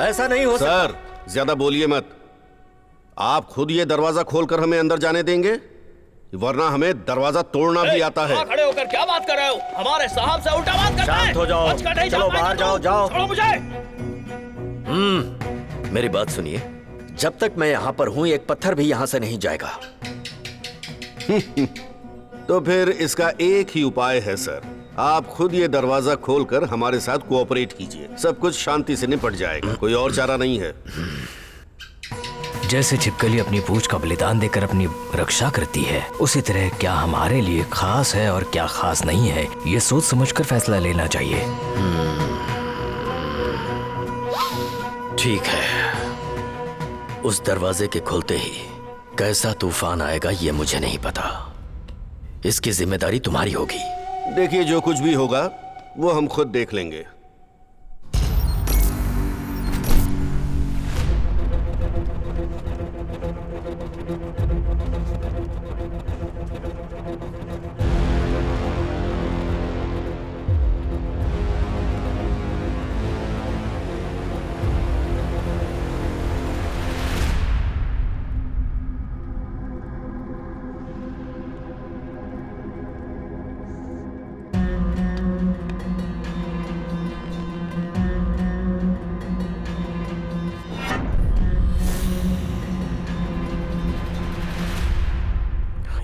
ऐसा नहीं हो सर, ज्यादा बोलिए मत। आप खुद ये दरवाजा खोलकर हमें अंदर जाने देंगे, वरना हमें दरवाजा तोड़ना भी आता है। खड़े होकर क्या बात कर रहे हो? हमारे साहब से उल्टा बात करते हैं। शांत हो जाओ, चलो बाहर जाओ, जाओ। छोड़ो मुझे। मेरी बात सुनिए, जब तक मैं यहाँ पर हूँ एक पत्थर भी यहाँ से नहीं जाएगा। तो फिर इसका एक ही उपाय है सर, आप खुद ये दरवाजा खोलकर हमारे साथ कोऑपरेट कीजिए, सब कुछ शांति से निपट जाएगा। कोई और चारा नहीं है। जैसे छिपकली अपनी पूंछ का बलिदान देकर अपनी रक्षा करती है, उसी तरह क्या हमारे लिए खास है और क्या खास नहीं है, ये सोच समझकर फैसला लेना चाहिए। ठीक है, उस दरवाजे के खुलते ही कैसा तूफान आएगा ये मुझे नहीं पता। इसकी जिम्मेदारी तुम्हारी होगी। देखिए, जो कुछ भी होगा वो हम खुद देख लेंगे।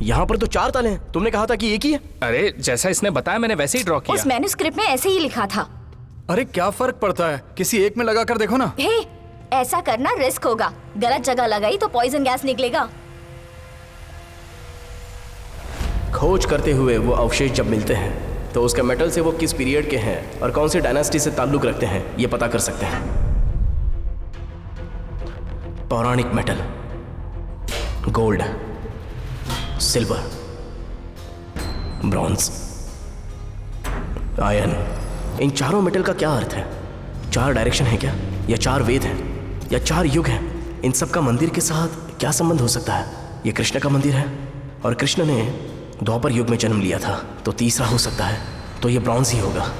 यहाँ पर तो 4 ताले हैं, तुमने कहा था कि एक ही है। अरे जैसा इसने बताया मैंने वैसे ही ड्रॉ किया। उस मैन्युस्क्रिप्ट में ऐसे ही लिखा था। अरे क्या फर्क पड़ता है, किसी एक में लगा कर देखो ना। हे, ऐसा करना रिस्क होगा, गलत जगह लगाई तो पॉइजन गैस निकलेगा। खोज करते हुए वो अवशेष जब मिलते हैं तो उसके मेटल से वो किस पीरियड के हैं और कौन सी डायनेस्टी से ताल्लुक रखते हैं ये पता कर सकते हैं। पौराणिक metal, gold, silver, bronze, iron, इन चारों मेटल का क्या अर्थ है? 4 डायरेक्शन है क्या, या 4 वेद हैं, या 4 युग हैं? इन सब का मंदिर के साथ क्या संबंध हो सकता है? ये कृष्ण का मंदिर है और कृष्ण ने द्वापर युग में जन्म लिया था, तो तीसरा हो सकता है, तो ये ब्रॉन्ज ही होगा।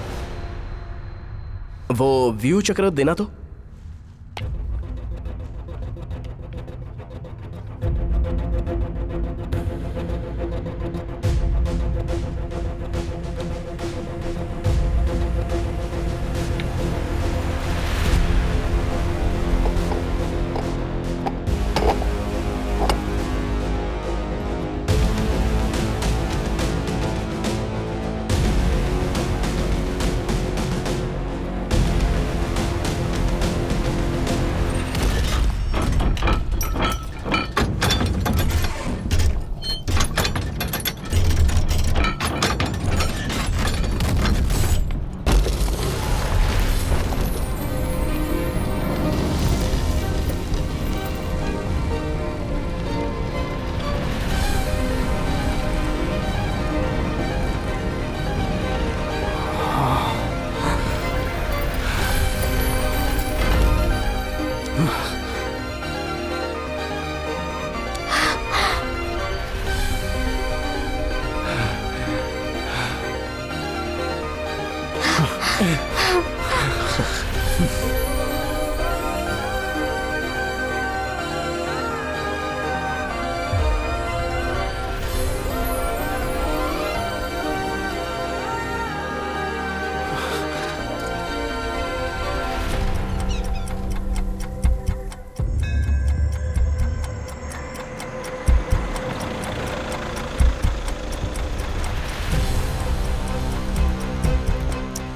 वो व्यू चक्र देना तो।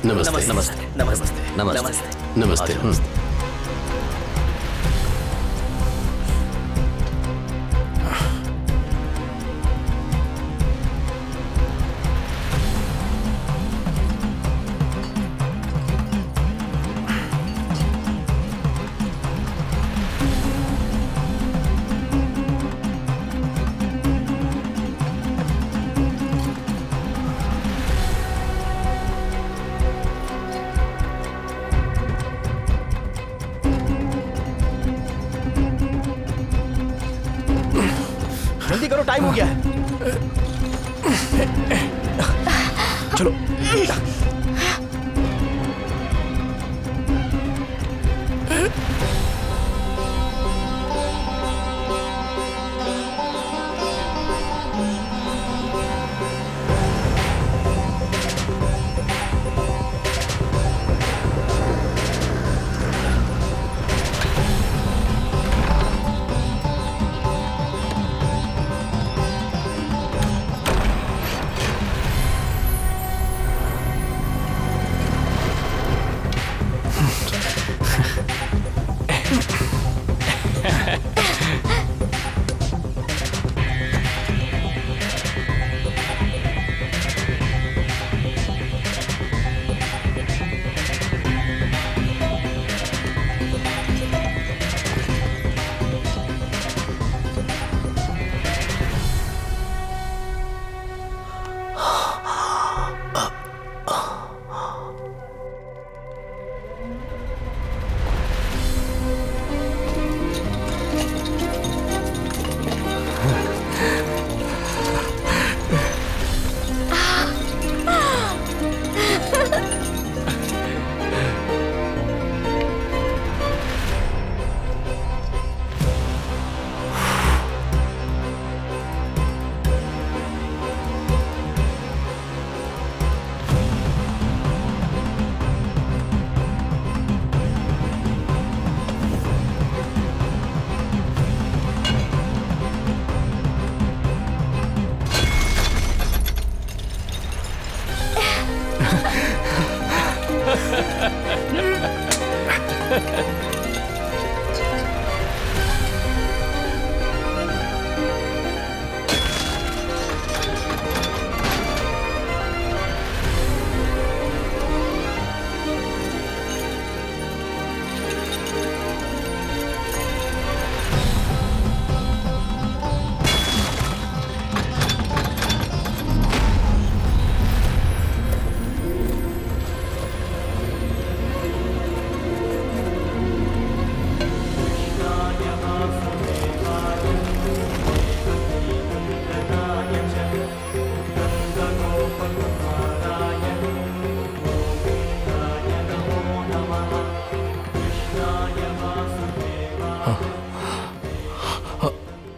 नमस्ते। नमस्ते नमस्ते नमस्ते नमस्ते। जल्दी करो, टाइम हो गया है। चलो।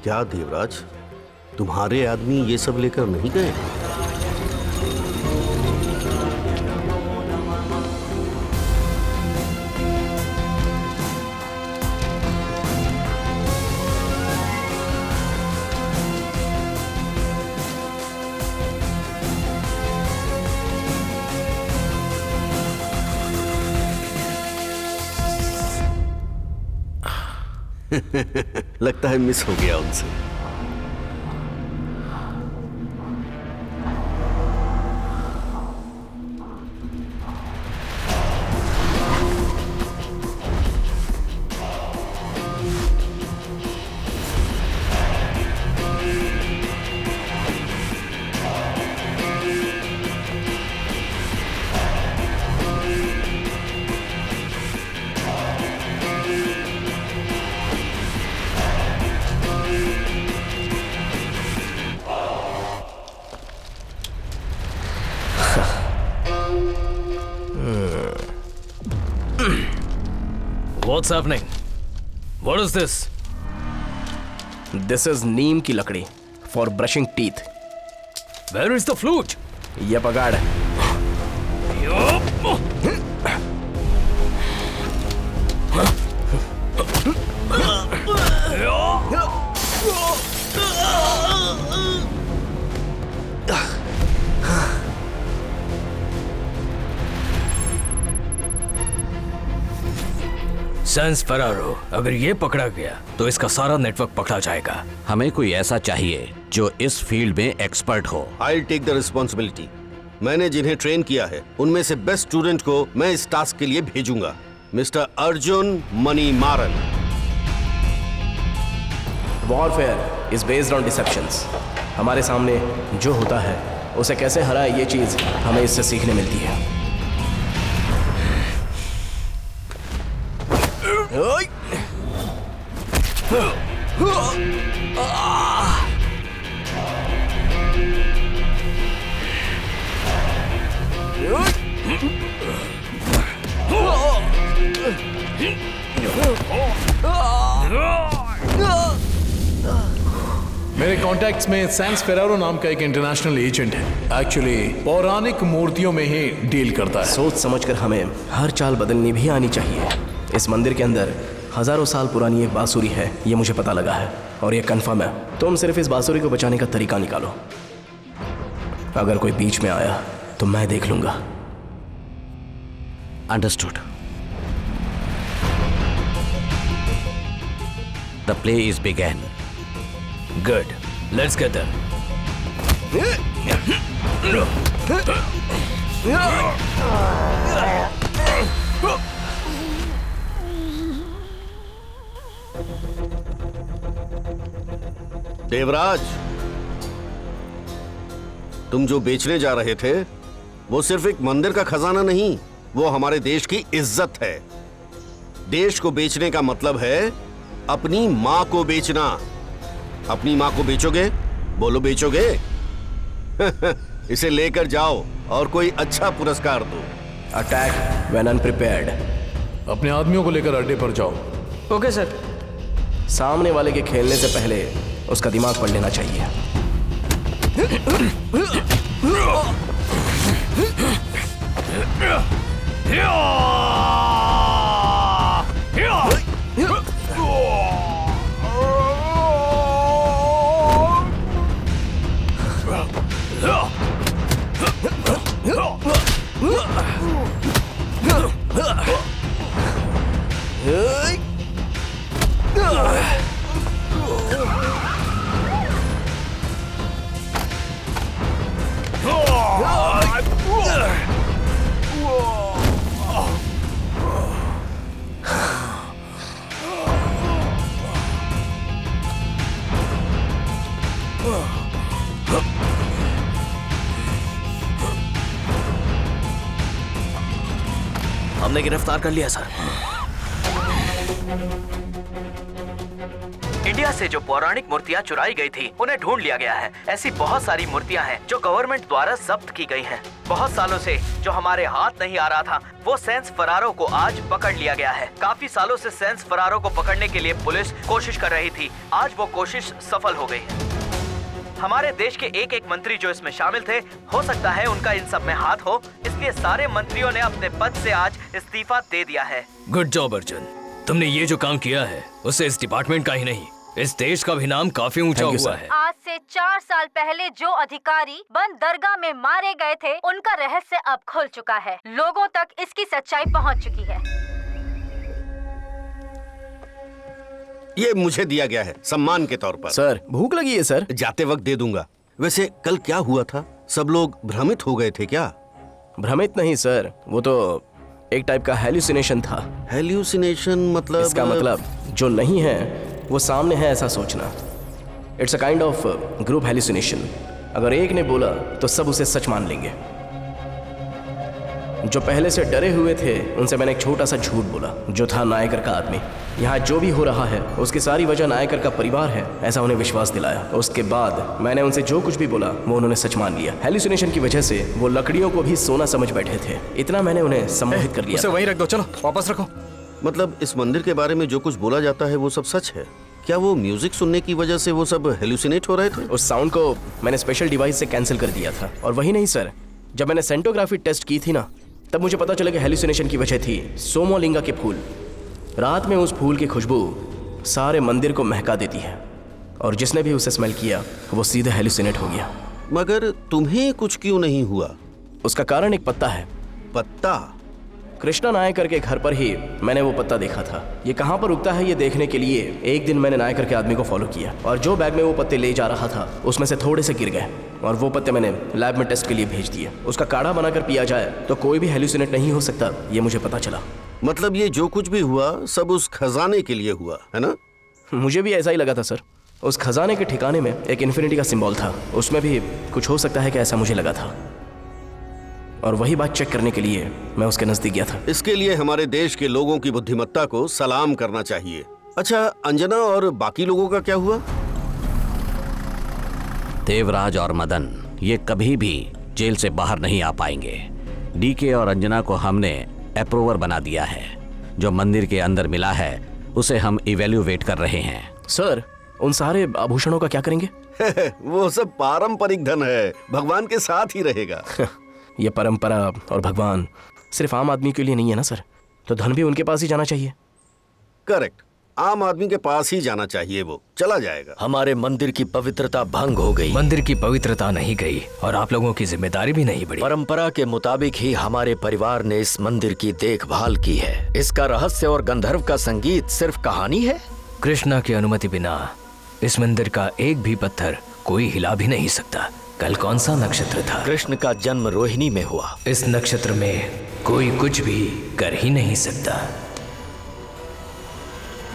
क्या देवराज, तुम्हारे आदमी ये सब लेकर नहीं गए? लगता है मिस हो गया उनसे। What's happening? What is this? This is नीम की लकड़ी for brushing teeth. Where is the flute? ये पगाड़ है। सैंस फरारो, अगर ये पकड़ा गया तो इसका सारा नेटवर्क पकड़ा जाएगा। हमें कोई ऐसा चाहिए जो इस फील्ड में एक्सपर्ट हो। I take the responsibility. मैंने जिन्हें ट्रेन किया है उनमें से बेस्ट स्टूडेंट को मैं इस टास्क के लिए भेजूंगा, mister Arjun Manimaran. Warfare is based on deceptions. हमारे सामने जो होता है उसे कैसे हराए, ये चीज हमें इससे सीखने मिलती है। मेरे कॉन्टैक्ट्स में सैंस फेरारो नाम का एक इंटरनेशनल एजेंट है। एक्चुअली पौराणिक मूर्तियों में ही डील करता है। सोच समझकर हमें हर चाल बदलनी भी आनी चाहिए। इस मंदिर के अंदर हजारों साल पुरानी एक बांसुरी है, ये मुझे पता लगा है और ये कंफर्म है। तुम सिर्फ इस बांसुरी को बचाने का तरीका निकालो। अगर कोई बीच में आया तो मैं देख लूंगा। Understood. The play is begin. Good, let's get them. Devraj, तुम जो बेचने जा रहे थे वो सिर्फ एक मंदिर का खजाना नहीं, वो हमारे देश की इज्जत है। देश को बेचने का मतलब है अपनी माँ को बेचना। अपनी माँ को बेचोगे? बोलो बेचोगे? इसे लेकर जाओ और कोई अच्छा पुरस्कार दो। Attack when अनप्रिपेयर्ड। अपने आदमियों को लेकर अड्डे पर जाओ। Okay sir. सामने वाले के खेलने से पहले उसका दिमाग पढ़ लेना चाहिए। हमने गिरफ्तार कर लिया सर। इंडिया से जो पौराणिक मूर्तियां चुराई गई थी उन्हें ढूंढ लिया गया है। ऐसी बहुत सारी मूर्तियां हैं जो गवर्नमेंट द्वारा जब्त की गई हैं। बहुत सालों से जो हमारे हाथ नहीं आ रहा था वो सैंस फरारो को आज पकड़ लिया गया है। काफी सालों से सैंस फरारो को पकड़ने के लिए पुलिस कोशिश कर रही थी। आज वो कोशिश सफल हो गई है। हमारे देश के एक एक मंत्री जो इसमें शामिल थे, हो सकता है उनका इन सब में हाथ हो, इसलिए सारे मंत्रियों ने अपने पद से आज इस्तीफा दे दिया है। गुड जॉब अर्जुन, तुमने ये जो काम किया है उससे इस डिपार्टमेंट का ही नहीं इस देश का भी नाम काफी ऊंचा हुआ है। आज से 4 साल पहले जो अधिकारी बंद दरगाह में मारे गए थे उनका रहस्य अब खुल चुका है। लोगों तक इसकी सच्चाई पहुंच चुकी है। ये मुझे दिया गया है सम्मान के तौर पर। सर भूख लगी है सर। जाते वक्त दे दूंगा। वैसे कल क्या हुआ था? सब लोग भ्रमित हो गए थे क्या? भ्रमित नहीं सर, वो तो एक टाइप का हेल्यूसिनेशन था। हेल्यूसिनेशन मतलब? इसका मतलब जो नहीं है वो सामने है ऐसा सोचना। It's a kind of group hallucination. अगर एक ने बोला तो सब उसे सच मान लेंगे। जो पहले से डरे हुए थे उनसे मैंने एक छोटा सा झूठ बोला, जो था नायकर का आदमी। यहाँ जो भी हो रहा है उसकी सारी वजह नायकर का परिवार है, ऐसा उन्हें विश्वास दिलाया। उसके बाद मैंने उनसे जो कुछ भी बोला वो उन्होंने सच मान लिया। हेल्यूसिनेशन की वजह से वो लकड़ियों को भी सोना समझ बैठे थे। इतना मैंने उन्हें सम्मोहित कर लिया। उसे वहीं रख दो, चलो वापस रखो। मतलब इस मंदिर के बारे में जो कुछ बोला जाता है वो सब सच है क्या? वो म्यूजिक सुनने की वजह से वो सब हेल्यूसिनेट हो रहे थे? उस साउंड को मैंने स्पेशल डिवाइस से कैंसिल कर दिया था। और वही नहीं सर, जब मैंने सेंटोग्राफी टेस्ट की थी ना, तब मुझे पता चला कि हेल्यूसिनेशन की वजह थी सोमोलिंगा के फूल। रात में उस फूल की खुशबू सारे मंदिर को महका देती है और जिसने भी उसे स्मेल किया वो सीधे हेल्यूसिनेट हो गया। मगर तुम्हें कुछ क्यों नहीं हुआ? उसका कारण एक पत्ता है। पत्ता? कृष्णा नायकर के घर पर ही मैंने वो पत्ता देखा था। ये कहाँ पर उगता है ये देखने के लिए एक दिन मैंने नायकर के आदमी को फॉलो किया और जो बैग में वो पत्ते ले जा रहा था उसमें से थोड़े से गिर गए और वो पत्ते मैंने लैब में टेस्ट के लिए भेज दिए। उसका काढ़ा बनाकर पिया जाए तो कोई भी हेलुसिनेट नहीं हो सकता, ये मुझे पता चला। मतलब ये जो कुछ भी हुआ सब उस खजाने के लिए हुआ है ना? मुझे भी ऐसा ही लगा था सर। उस खजाने के ठिकाने में एक इन्फिनिटी का सिंबल था, उसमें भी कुछ हो सकता है कि ऐसा मुझे लगा था और वही बात चेक करने के लिए मैं उसके नजदीक गया था। इसके लिए हमारे देश के लोगों की बुद्धिमत्ता को सलाम करना चाहिए। अच्छा, अंजना और बाकी लोगों का क्या हुआ? देवराज और मदन ये कभी भी जेल से बाहर नहीं आ पाएंगे। डीके और अंजना को हमने अप्रूवर बना दिया है। जो मंदिर के अंदर मिला है उसे हम इवेल्युएट कर रहे हैं। सर, उन सारे आभूषणों का क्या करेंगे? वो सब पारंपरिक धन है, भगवान के साथ ही रहेगा। ये परंपरा और भगवान सिर्फ आम आदमी के लिए नहीं है ना सर, तो धन भी उनके पास ही जाना चाहिए। करेक्ट, आम आदमी के पास ही जाना चाहिए, वो चला जाएगा। हमारे मंदिर की पवित्रता भंग हो गई। मंदिर की पवित्रता नहीं गई और आप लोगों की जिम्मेदारी भी नहीं बढ़ी। परंपरा के मुताबिक ही हमारे परिवार ने इस मंदिर की देखभाल की है। इसका रहस्य और गंधर्व का संगीत सिर्फ कहानी है। कृष्णा की अनुमति बिना इस मंदिर का एक भी पत्थर कोई हिला भी नहीं सकता। कल कौन सा नक्षत्र था? कृष्ण का जन्म रोहिणी में हुआ। इस नक्षत्र में कोई कुछ भी कर ही नहीं सकता।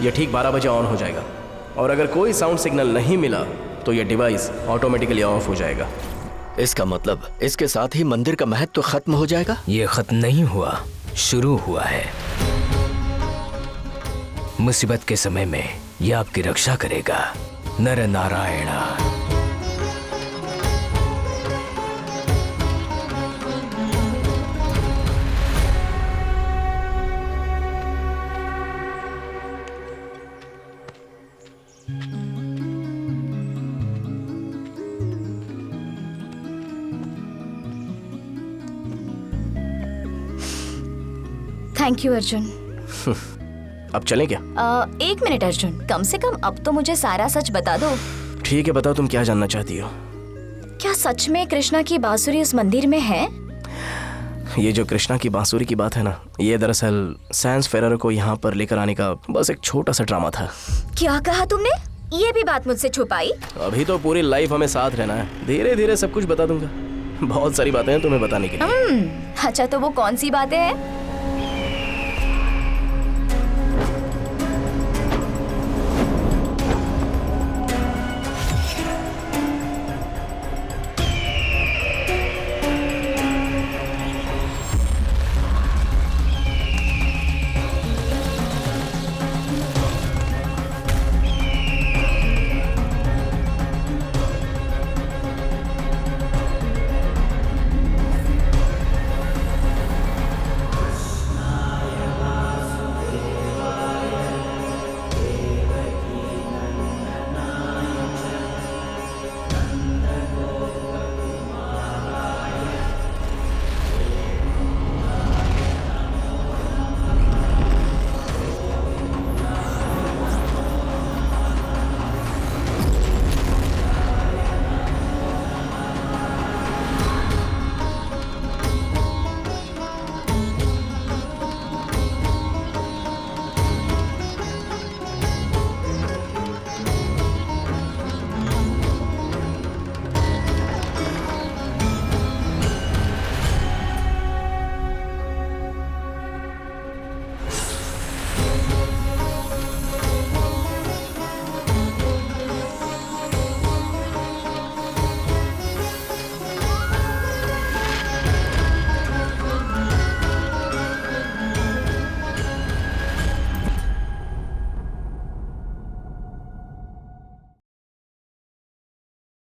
ये ठीक 12 बजे ऑन हो जाएगा और अगर कोई साउंड सिग्नल नहीं मिला तो ये डिवाइस ऑटोमेटिकली ऑफ हो जाएगा। इसका मतलब इसके साथ ही मंदिर का महत्व खत्म हो जाएगा? ये खत्म नहीं हुआ, शुरू हुआ है। मुसीबत के समय में यह आपकी रक्षा करेगा। नर नारायणा। Thank you Arjun. अब चलें क्या? 1 मिनट अर्जुन, कम से कम अब तो मुझे सारा सच बता दो। ठीक है, बताओ तुम क्या जानना चाहती हो। क्या सच में कृष्णा की बांसुरी उस मंदिर में है? ये जो कृष्णा की बांसुरी की बात है ना, ये दरअसल सैंस फेरारो को यहाँ पर लेकर आने का बस एक छोटा सा ड्रामा था। क्या कहा तुमने? ये भी बात मुझसे छुपाई? अभी तो पूरी लाइफ हमें साथ रहना है, धीरे धीरे सब कुछ बता दूंगा। बहुत सारी बातें हैं तुम्हें बताने के लिए। अच्छा, तो वो कौन सी बातें हैं?